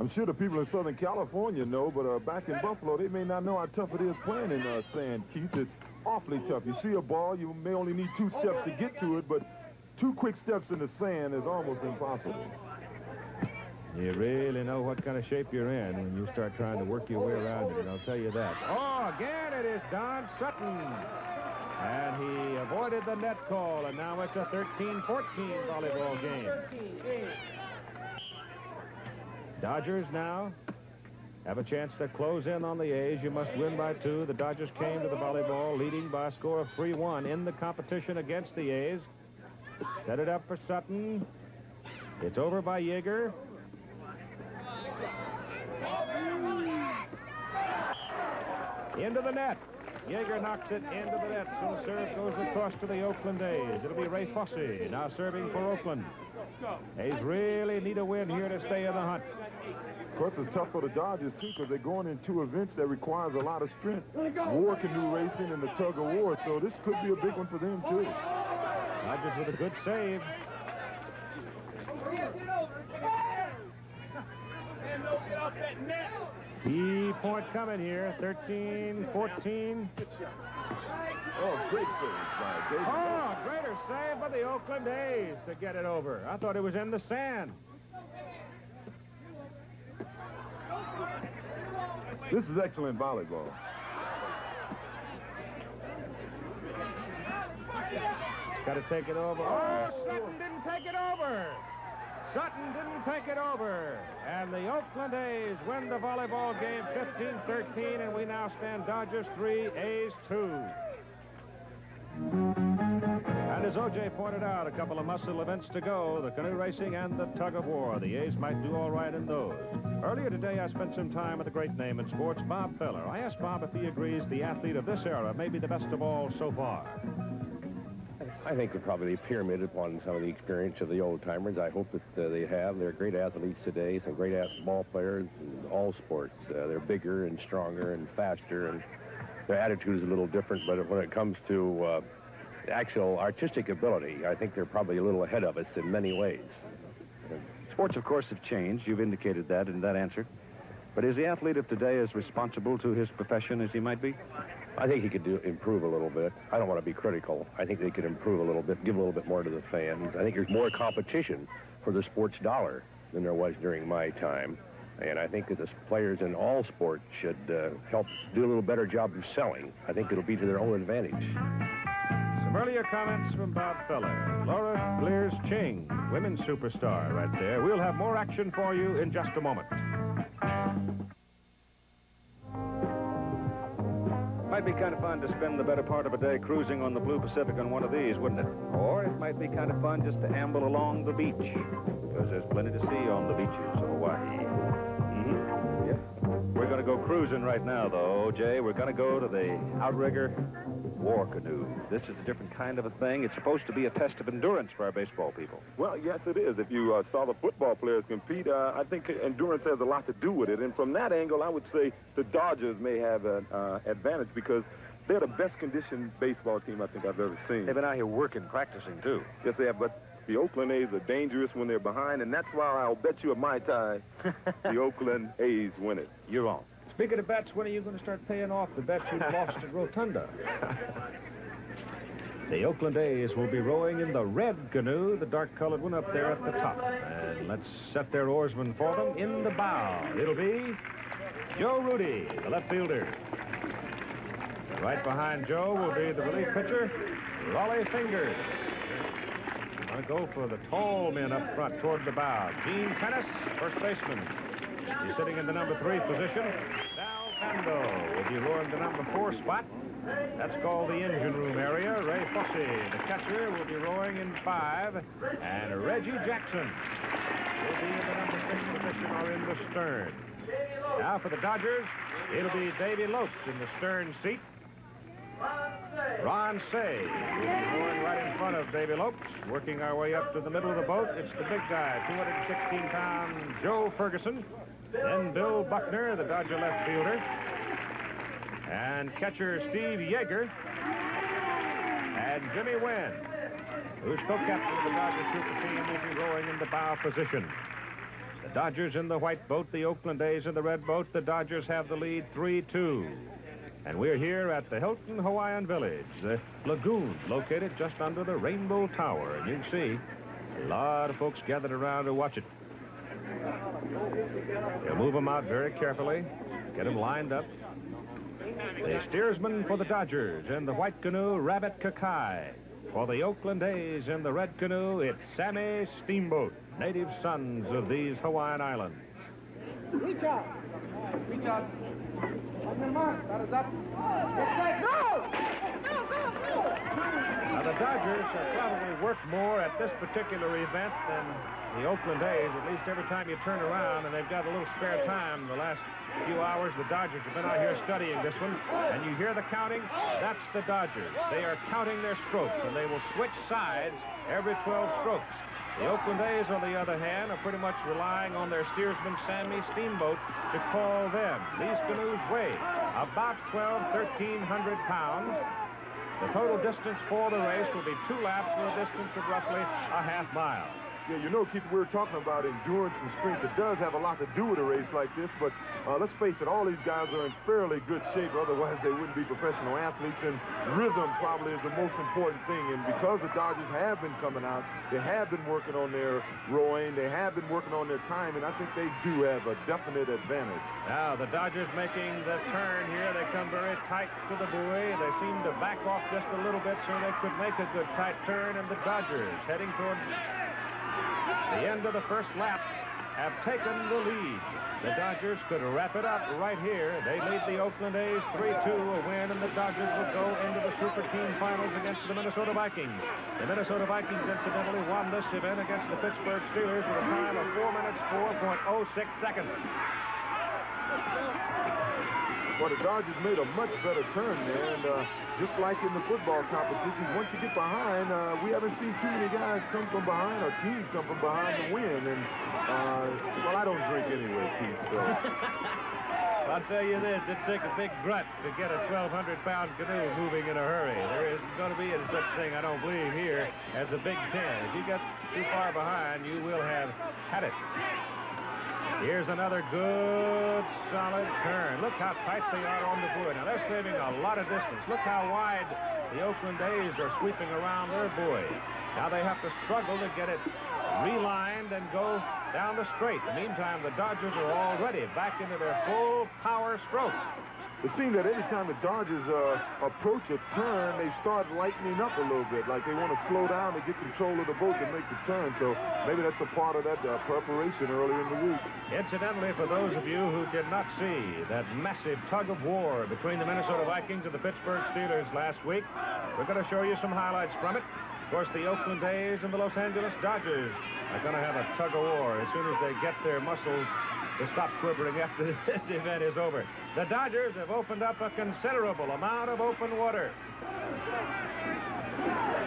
I'm sure the people in Southern California know, but back in Buffalo, they may not know how tough it is playing in sand, Keith. It's awfully tough. You see a ball, you may only need 2 steps to get to it, but 2 quick steps in the sand is almost impossible. You really know what kind of shape you're in when you start trying to work your way around it, and I'll tell you that. Oh, again it is Don Sutton. And he avoided the net call, and now it's a 13-14 volleyball game. Dodgers now have a chance to close in on the A's. You must win by 2. The Dodgers came to the volleyball leading by a score of 3-1 in the competition against the A's. Set it up for Sutton. It's over by Yeager. Into the net. Yeager knocks it into the net, so the serve goes across to the Oakland A's. It'll be Ray Fosse now serving for Oakland. A's really need a win here to stay in the hunt. Of course, it's tough for the Dodgers, too, because they're going into events that requires a lot of strength. War canoe racing and the tug of war, so this could be a big one for them, too. Dodgers with a good save. Key point coming here, 13-14. Oh, great save by David. Oh, greater save by the Oakland A's to get it over. I thought it was in the sand. This is excellent volleyball. Got to take it over. Oh, Sutton didn't take it over. Sutton didn't take it over. And the Oakland A's win the volleyball game 15-13, and we now stand Dodgers 3, A's 2. And as O.J. pointed out, a couple of muscle events to go, the canoe racing and the tug of war. The A's might do all right in those. Earlier today, I spent some time with a great name in sports, Bob Feller. I asked Bob if he agrees the athlete of this era may be the best of all so far. I think they're probably pyramid upon some of the experience of the old-timers. I hope that they have. They're great athletes today, some great ball players in all sports. They're bigger and stronger and faster, and their attitude is a little different, but when it comes to actual artistic ability, I think they're probably a little ahead of us in many ways. Sports, of course, have changed. You've indicated that in that answer. But is the athlete of today as responsible to his profession as he might be? I think he could improve a little bit. I don't want to be critical. I think they could improve a little bit, give a little bit more to the fans. I think there's more competition for the sports dollar than there was during my time. And I think that the players in all sports should help do a little better job of selling. I think it'll be to their own advantage. Some earlier comments from Bob Feller. Laura Blears-Ching, women's superstar right there. We'll have more action for you in just a moment. Might be kind of fun to spend the better part of a day cruising on the Blue Pacific on one of these, wouldn't it? Or it might be kind of fun just to amble along the beach, because there's plenty to see on the beaches of Hawaii. Yeah. We're going to go cruising right now, though, Jay. We're going to go to the outrigger war canoe. This is a different kind of a thing. It's supposed to be a test of endurance for our baseball people. Well, yes, it is. If you saw the football players compete, I think endurance has a lot to do with it. And from that angle, I would say the Dodgers may have an advantage because they're the best conditioned baseball team I think I've ever seen. They've been out here working, practicing, too. Yes, they have, but the Oakland A's are dangerous when they're behind, and that's why I'll bet you a Mai Tai the Oakland A's win it. You're on. Speaking of bets, when are you going to start paying off the bets you lost at Rotunda? The Oakland A's will be rowing in the red canoe, the dark-colored one up there at the top. And let's set their oarsmen for them in the bow. It'll be Joe Rudy, the left fielder. And right behind Joe will be the relief pitcher, Raleigh Fingers. Want to go for the tall men up front toward the bow. Gene Tennis, first baseman. He's sitting in the number 3 position. Sal Bando will be rowing the number 4 spot. That's called the engine room area. Ray Fossey, the catcher, will be rowing in 5. And Reggie Jackson will be in the number 6 position or in the stern. Now for the Dodgers, it'll be Davy Lopes in the stern seat. Ron Say will be rowing right in front of Davy Lopes. Working our way up to the middle of the boat, it's the big guy, 216-pound Joe Ferguson. Then Bill Buckner, the Dodger left fielder. And catcher Steve Yeager. And Jimmy Wynn, who's co-captain of the Dodger super team, will be rowing in the bow position. The Dodgers in the white boat, the Oakland A's in the red boat. The Dodgers have the lead 3-2. And we're here at the Hilton Hawaiian Village, the lagoon located just under the Rainbow Tower. And you can see a lot of folks gathered around to watch it. They'll move them out very carefully, get them lined up. The steersman for the Dodgers in the white canoe, Rabbit Kakai. For the Oakland A's in the red canoe, it's Sammy Steamboat, native sons of these Hawaiian islands. Reach out. Reach out. On your mark. That is up. Go! Now, the Dodgers have probably worked more at this particular event than the Oakland A's. At least every time you turn around, and they've got a little spare time the last few hours, the Dodgers have been out here studying this one. And you hear the counting? That's the Dodgers. They are counting their strokes, and they will switch sides every 12 strokes. The Oakland A's, on the other hand, are pretty much relying on their steersman, Sammy Steamboat, to call them. These canoes weigh about 1,300 pounds. The total distance for the race will be 2 laps with a distance of roughly a half mile. Yeah, you know, Keith, we were talking about endurance and strength. It does have a lot to do with a race like this, but let's face it, all these guys are in fairly good shape. Otherwise, they wouldn't be professional athletes, and rhythm probably is the most important thing. And because the Dodgers have been coming out, they have been working on their rowing, they have been working on their timing. I think they do have a definite advantage. Now, the Dodgers making the turn here. They come very tight to the buoy. They seem to back off just a little bit so they could make a good tight turn, and the Dodgers heading toward the end of the first lap have taken the lead. The Dodgers could wrap it up right here. They lead the Oakland A's 3-2, a win, and the Dodgers will go into the Super Team Finals against the Minnesota Vikings. The Minnesota Vikings, incidentally, won this event against the Pittsburgh Steelers with a time of 4 minutes, 4.06 seconds. Well, the Dodgers made a much better turn there, and just like in the football competition, once you get behind, we haven't seen too many guys come from behind or teams come from behind to win. And, well, I don't drink anyway, Keith, so. I'll tell you this, it takes a big grunt to get a 1,200-pound canoe moving in a hurry. There isn't going to be any such thing, I don't believe, here as a Big Ten. If you get too far behind, you will have had it. Here's another good, solid turn. Look how tight they are on the buoy. Now, they're saving a lot of distance. Look how wide the Oakland A's are sweeping around their buoy. Now they have to struggle to get it relined and go down the straight. In the meantime, the Dodgers are already back into their full power stroke. It seems that every time the Dodgers approach a turn, they start lightening up a little bit, like they want to slow down to get control of the boat to make the turn. So maybe that's a part of that preparation earlier in the week. Incidentally, for those of you who did not see that massive tug-of-war between the Minnesota Vikings and the Pittsburgh Steelers last week, we're going to show you some highlights from it. Of course, the Oakland A's and the Los Angeles Dodgers are going to have a tug-of-war as soon as they get their muscles to stop quivering after this event is over. The Dodgers have opened up a considerable amount of open water.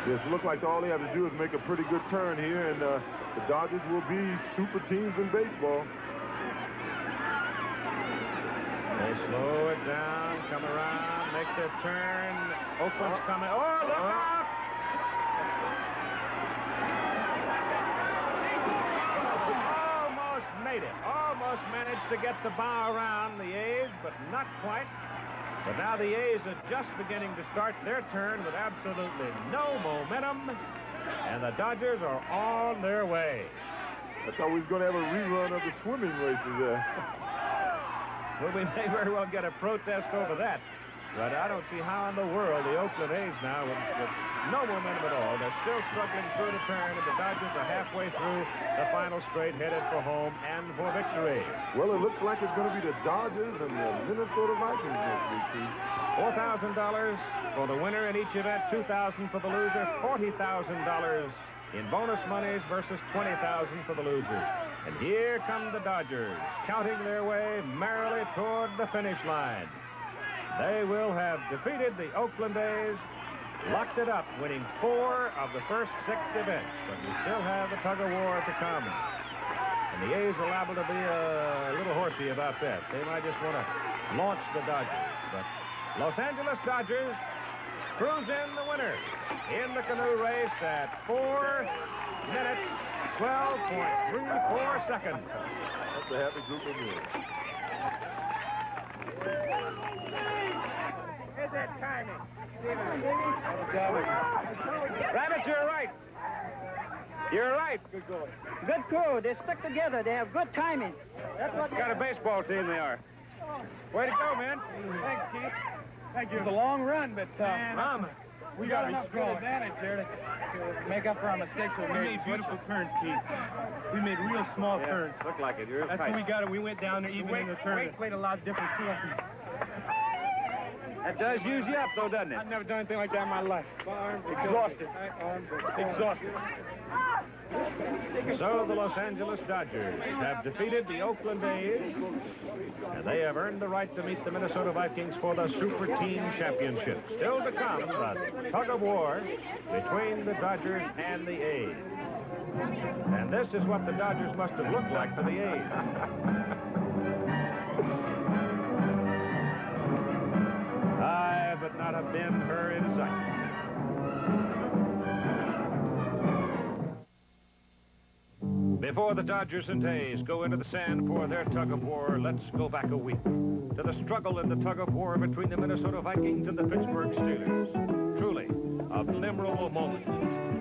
Yes, it looks like all they have to do is make a pretty good turn here, and the Dodgers will be super teams in baseball. They slow it down, come around, make their turn. Oakland's coming. Oh, look out! Made it. Almost managed to get the bow around the A's, but not quite. But now the A's are just beginning to start their turn with absolutely no momentum, and the Dodgers are on their way. I thought we was going to have a rerun of the swimming races there. Well, we may very well get a protest over that. But I don't see how in the world the Oakland A's now, with no momentum at all, they're still struggling through the turn, and the Dodgers are halfway through the final straight, headed for home and for victory. Well, it looks like it's going to be the Dodgers and the Minnesota Vikings next week, Keith. $4,000 for the winner in each event, $2,000 for the loser, $40,000 in bonus monies versus $20,000 for the losers. And here come the Dodgers, counting their way merrily toward the finish line. They will have defeated the Oakland A's, locked it up, winning 4 of the first 6 events. But we still have the tug-of-war to come. And the A's are liable to be a little horsey about that. They might just want to launch the Dodgers. But Los Angeles Dodgers cruise in the winner in the canoe race at 4 minutes, 12.34 seconds. That's a happy group of men. Here's that timing. Rabbit, you're right. You're right. Good goal. Good crew. They stick together. They have good timing. That's what kind of baseball team they are. Way to go, man. Thanks, Keith. Thank you. It was a long run, but we got enough good advantage there to make up for our mistakes. We made beautiful turns, Keith. We made real small turns. Look like it. You're That's tight. when we got it. We went down there even in the turn. Weight played a lot of difference to us. That does use you up, though, doesn't it? I've never done anything like that in my life. Exhausted. Exhausted. So the Los Angeles Dodgers have defeated the Oakland A's, and they have earned the right to meet the Minnesota Vikings for the Super Team Championship. Still to come, the tug-of-war between the Dodgers and the A's. And this is what the Dodgers must have looked like to the A's. Aye, but not a bend her in sight. Before the Dodgers and A's go into the sand for their tug-of-war, let's go back a week to the struggle in the tug-of-war between the Minnesota Vikings and the Pittsburgh Steelers. Truly, a memorable moment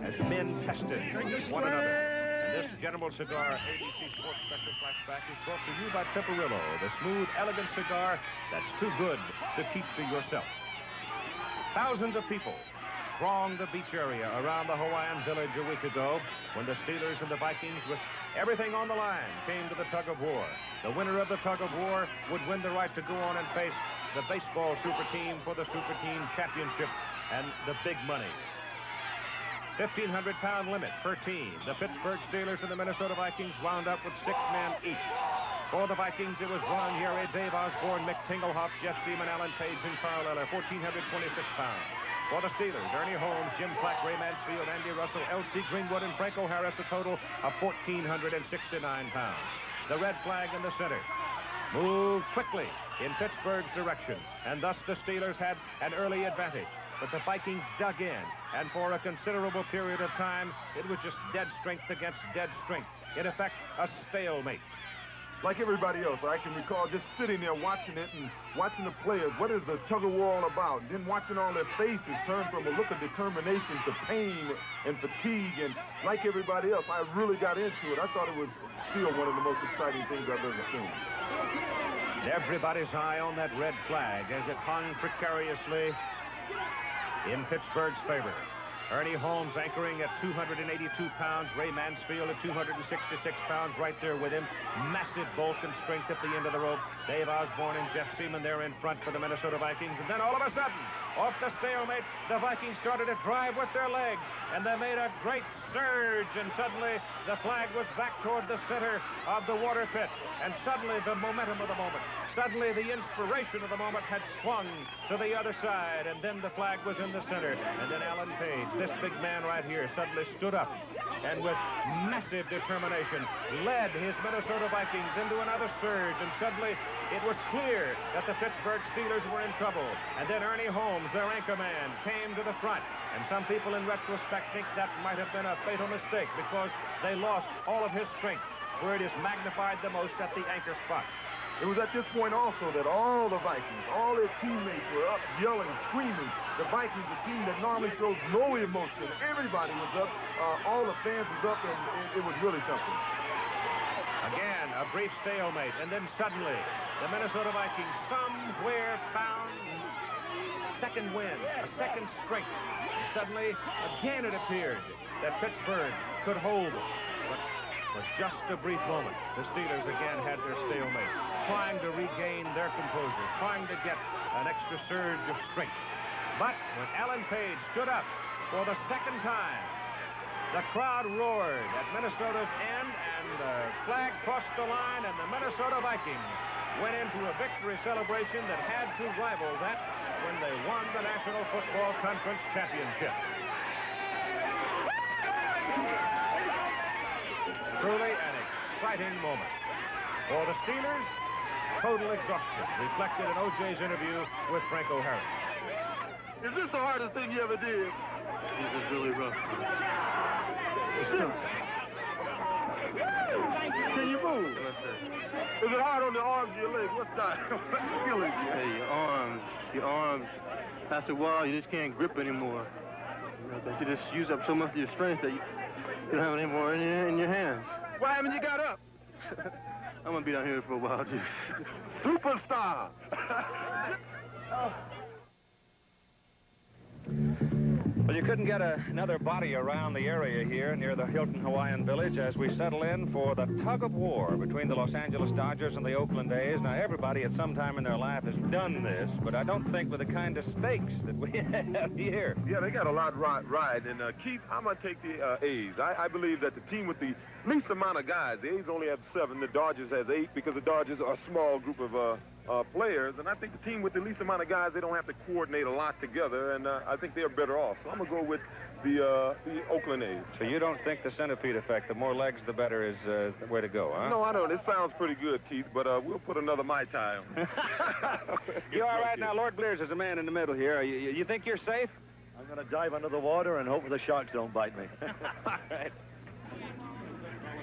as men tested one another. And this General Cigar ABC Sports Special Flashback is brought to you by Temperillo, the smooth, elegant cigar that's too good to keep to yourself. Thousands of people thronged the beach area around the Hawaiian Village a week ago when the Steelers and the Vikings, with everything on the line, came to the tug-of-war. The winner of the tug-of-war would win the right to go on and face the baseball super team for the Super Team Championship and the big money. 1,500-pound limit per team. The Pittsburgh Steelers and the Minnesota Vikings wound up with 6 men each. For the Vikings, it was Ron Yeri, Dave Osborne, Mick Tinglehoff, Jeff Seaman, Alan Page, and Carl Eller, 1,426 pounds. For the Steelers, Ernie Holmes, Jim Flack, Ray Mansfield, Andy Russell, L.C. Greenwood, and Franco Harris, a total of 1,469 pounds. The red flag in the center moved quickly in Pittsburgh's direction, and thus the Steelers had an early advantage. But the Vikings dug in, and for a considerable period of time, it was just dead strength against dead strength. In effect, a stalemate. Like everybody else, I can recall just sitting there watching it and watching the players. What is the tug-of-war all about? And then watching all their faces turn from a look of determination to pain and fatigue. And like everybody else, I really got into it. I thought it was still one of the most exciting things I've ever seen. Everybody's eye on that red flag as it hung precariously in Pittsburgh's favor. Ernie Holmes anchoring at 282 pounds. Ray Mansfield at 266 pounds right there with him. Massive bulk and strength at the end of the rope. Dave Osborne and Jeff Seaman there in front for the Minnesota Vikings. And then all of a sudden, off the stalemate, the Vikings started to drive with their legs. And they made a great surge. And suddenly, the flag was back toward the center of the water pit. And suddenly, the momentum of the moment. Suddenly, the inspiration of the moment had swung to the other side, and then the flag was in the center. And then Alan Page, this big man right here, suddenly stood up and with massive determination led his Minnesota Vikings into another surge. And suddenly, it was clear that the Pittsburgh Steelers were in trouble. And then Ernie Holmes, their anchor man, came to the front. And some people in retrospect think that might have been a fatal mistake because they lost all of his strength, where it is magnified the most at the anchor spot. It was at this point also that all the Vikings, all their teammates were up yelling, screaming. The Vikings, a team that normally shows no emotion. Everybody was up. All the fans was up, and it was really something. Again, a brief stalemate, and then suddenly, the Minnesota Vikings somewhere found second wind, a second strength. And suddenly, again it appeared that Pittsburgh could hold it. But for just a brief moment, the Steelers again had their stalemate, trying to regain their composure, trying to get an extra surge of strength. But when Alan Page stood up for the second time, the crowd roared at Minnesota's end, and the flag crossed the line, and the Minnesota Vikings went into a victory celebration that had to rival that when they won the National Football Conference championship. Truly an exciting moment. For the Steelers, total exhaustion reflected in O.J.'s interview with Franco Harris. Is this the hardest thing you ever did? This is really rough. Can you move? Is it hard on the arms or your legs? What's that? Feeling? Hey, your arms, after a while, you just can't grip anymore. You just use up so much of your strength that you don't have any more in your hands. Why haven't you got up? I'm going to be down here for a while, too. Superstar! Well, you couldn't get another body around the area here near the Hilton Hawaiian Village as we settle in for the tug-of-war between the Los Angeles Dodgers and the Oakland A's. Now, everybody at some time in their life has done this, but I don't think with the kind of stakes that we have here. Yeah, they got a lot right. And, Keith, I'm going to take the A's. I believe that the team with the least amount of guys, the A's only have 7, the Dodgers has 8 because the Dodgers are a small group of players, and I think the team with the least amount of guys, they don't have to coordinate a lot together, and I think they're better off. So I'm going to go with the Oakland A's. So you don't think the centipede effect, the more legs, the better, is the way to go, huh? No, I don't. It sounds pretty good, Keith, but we'll put another Mai Tai on. You all right now? Lord Blears is a man in the middle here. You think you're safe? I'm going to dive under the water and hope the sharks don't bite me. All right.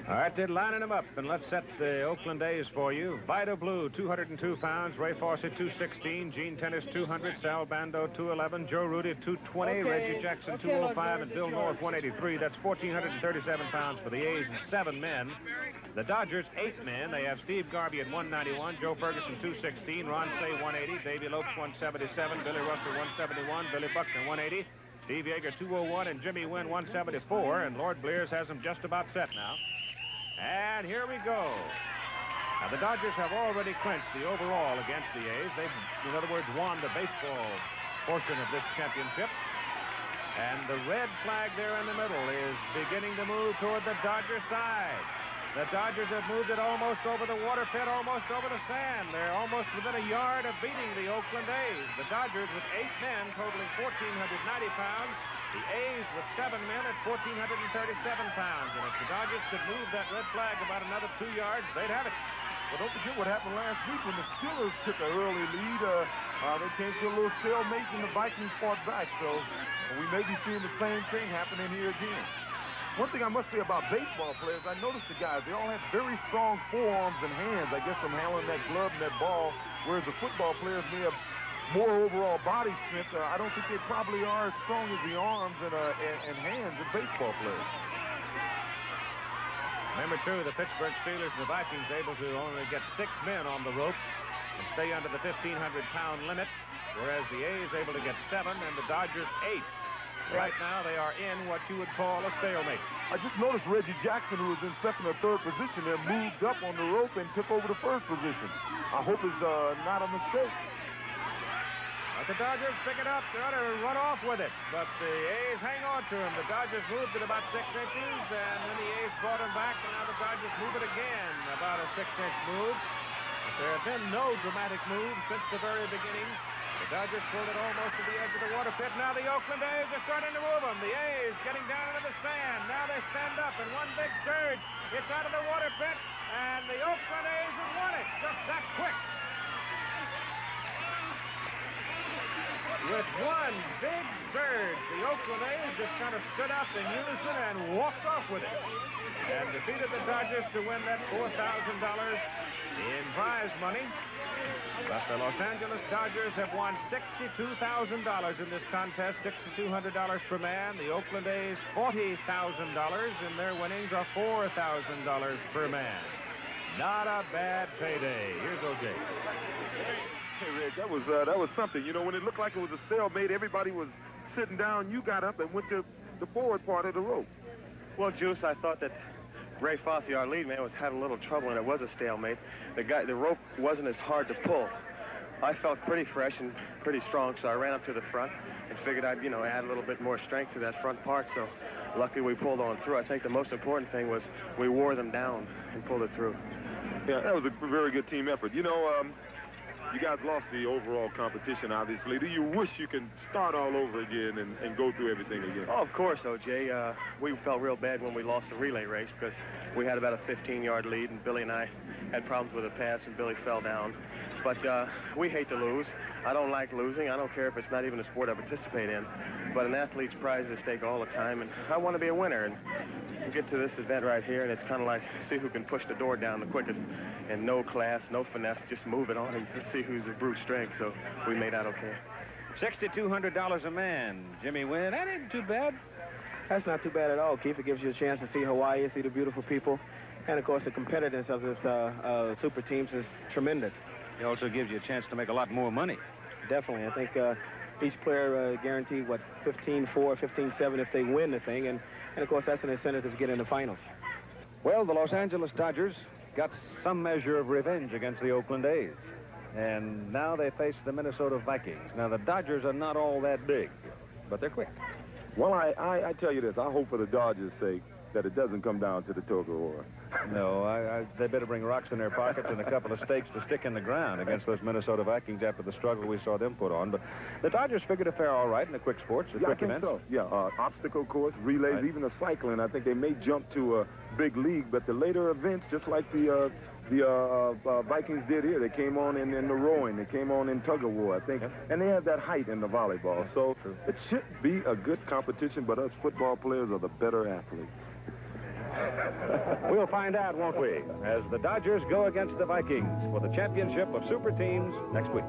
All right, they're lining them up, and let's set the Oakland A's for you. Vida Blue, 202 pounds. Ray Fawcett, 216. Gene Tennis, 200. Sal Bando, 211. Joe Rudy, 220. Reggie Jackson, 205. And Bill North, 183. That's 1,437 pounds for the A's and 7 men. The Dodgers, 8 men. They have Steve Garvey at 191. Joe Ferguson, 216. Ron Slay, 180. Davey Lopes, 177. Billy Russell, 171. Billy Buckner, 180. Steve Yeager, 201. And Jimmy Wynn, 174. And Lord Blears has them just about set now. And here we go. Now, the Dodgers have already clinched the overall against the A's. They've, in other words, won the baseball portion of this championship. And the red flag there in the middle is beginning to move toward the Dodger side. The Dodgers have moved it almost over the water pit, almost over the sand. They're almost within a yard of beating the Oakland A's. The Dodgers with 8 men totaling 1,490 pounds. The A's with 7 men at 1,437 pounds. And if the Dodgers could move that red flag about another 2 yards, they'd have it. Well, don't forget what happened last week when the Steelers took an early lead. They came to a little stalemate and the Vikings fought back. So we may be seeing the same thing happening here again. One thing I must say about baseball players, I noticed the guys, they all have very strong forearms and hands, I guess, from handling that glove and that ball, whereas the football players may have more overall body strength. I don't think they probably are as strong as the arms and hands of baseball players. Remember, too, the Pittsburgh Steelers and the Vikings able to only get 6 men on the rope and stay under the 1,500-pound limit, whereas the A's able to get 7 and the Dodgers 8. Right now, they are in what you would call a stalemate. I just noticed Reggie Jackson, who was in 2nd or 3rd position there, moved up on the rope and took over the 1st position. I hope it's not a mistake. But the Dodgers pick it up. They ought to run off with it. But the A's hang on to him. The Dodgers moved it about 6 inches, and then the A's brought him back, and now the Dodgers move it again, about a 6-inch move. But there have been no dramatic moves since the very beginning. The Dodgers pulled it almost to the edge of the water pit. Now the Oakland A's are starting to move them. The A's getting down into the sand. Now they stand up in one big surge. It's out of the water pit, and the Oakland A's have won it just that quick. With one big surge, the Oakland A's just kind of stood up in unison and walked off with it and defeated the Dodgers to win that $4,000 in prize money. But the Los Angeles Dodgers have won $62,000 in this contest, $6,200 per man. The Oakland A's, $40,000, and their winnings are $4,000 per man. Not a bad payday. Here's O.J. Hey, Rick, that was something. You know, when it looked like it was a stalemate, everybody was sitting down. You got up and went to the forward part of the rope. Well, Juice, I thought that Ray Fosse, our lead man, was having a little trouble, and it was a stalemate. The rope wasn't as hard to pull. I felt pretty fresh and pretty strong, so I ran up to the front and figured I'd, add a little bit more strength to that front part. So luckily we pulled on through. I think the most important thing was we wore them down and pulled it through. Yeah, that was a very good team effort. You guys lost the overall competition, obviously. Do you wish you can start all over again and go through everything again? Oh, of course, O.J. We felt real bad when we lost the relay race because we had about a 15-yard lead, and Billy and I had problems with the pass, and Billy fell down. But we hate to lose. I don't like losing. I don't care if it's not even a sport I participate in. But an athlete's prize is at stake all the time, and I want to be a winner. And you get to this event right here, and it's kind of like see who can push the door down the quickest. And no class, no finesse, just move it on and see who's the brute strength. So we made out okay. $6,200 a man. Jimmy Wynn, that ain't too bad. That's not too bad at all, Keith. It gives you a chance to see Hawaii, see the beautiful people. And, of course, the competitiveness of this super teams is tremendous. It also gives you a chance to make a lot more money. Definitely. I think each player guaranteed, 15-4, 15-7 if they win the thing. And, of course, that's an incentive to get in the finals. Well, the Los Angeles Dodgers got some measure of revenge against the Oakland A's. And now they face the Minnesota Vikings. Now, the Dodgers are not all that big, but they're quick. Well, I tell you this. I hope for the Dodgers' sake that it doesn't come down to the tug of war. No, they better bring rocks in their pockets and a couple of stakes to stick in the ground against those Minnesota Vikings after the struggle we saw them put on. But the Dodgers figured to fare all right in the quick sports, the quick events. So. Yeah, obstacle course, relays, right. Even the cycling. I think they may jump to a big league, but the later events, just like the Vikings did here, they came on in the rowing, they came on in tug of war, I think, and they have that height in the volleyball. So it should be a good competition, but us football players are the better athletes. We'll find out, won't we, as the Dodgers go against the Vikings for the championship of Super Teams next week.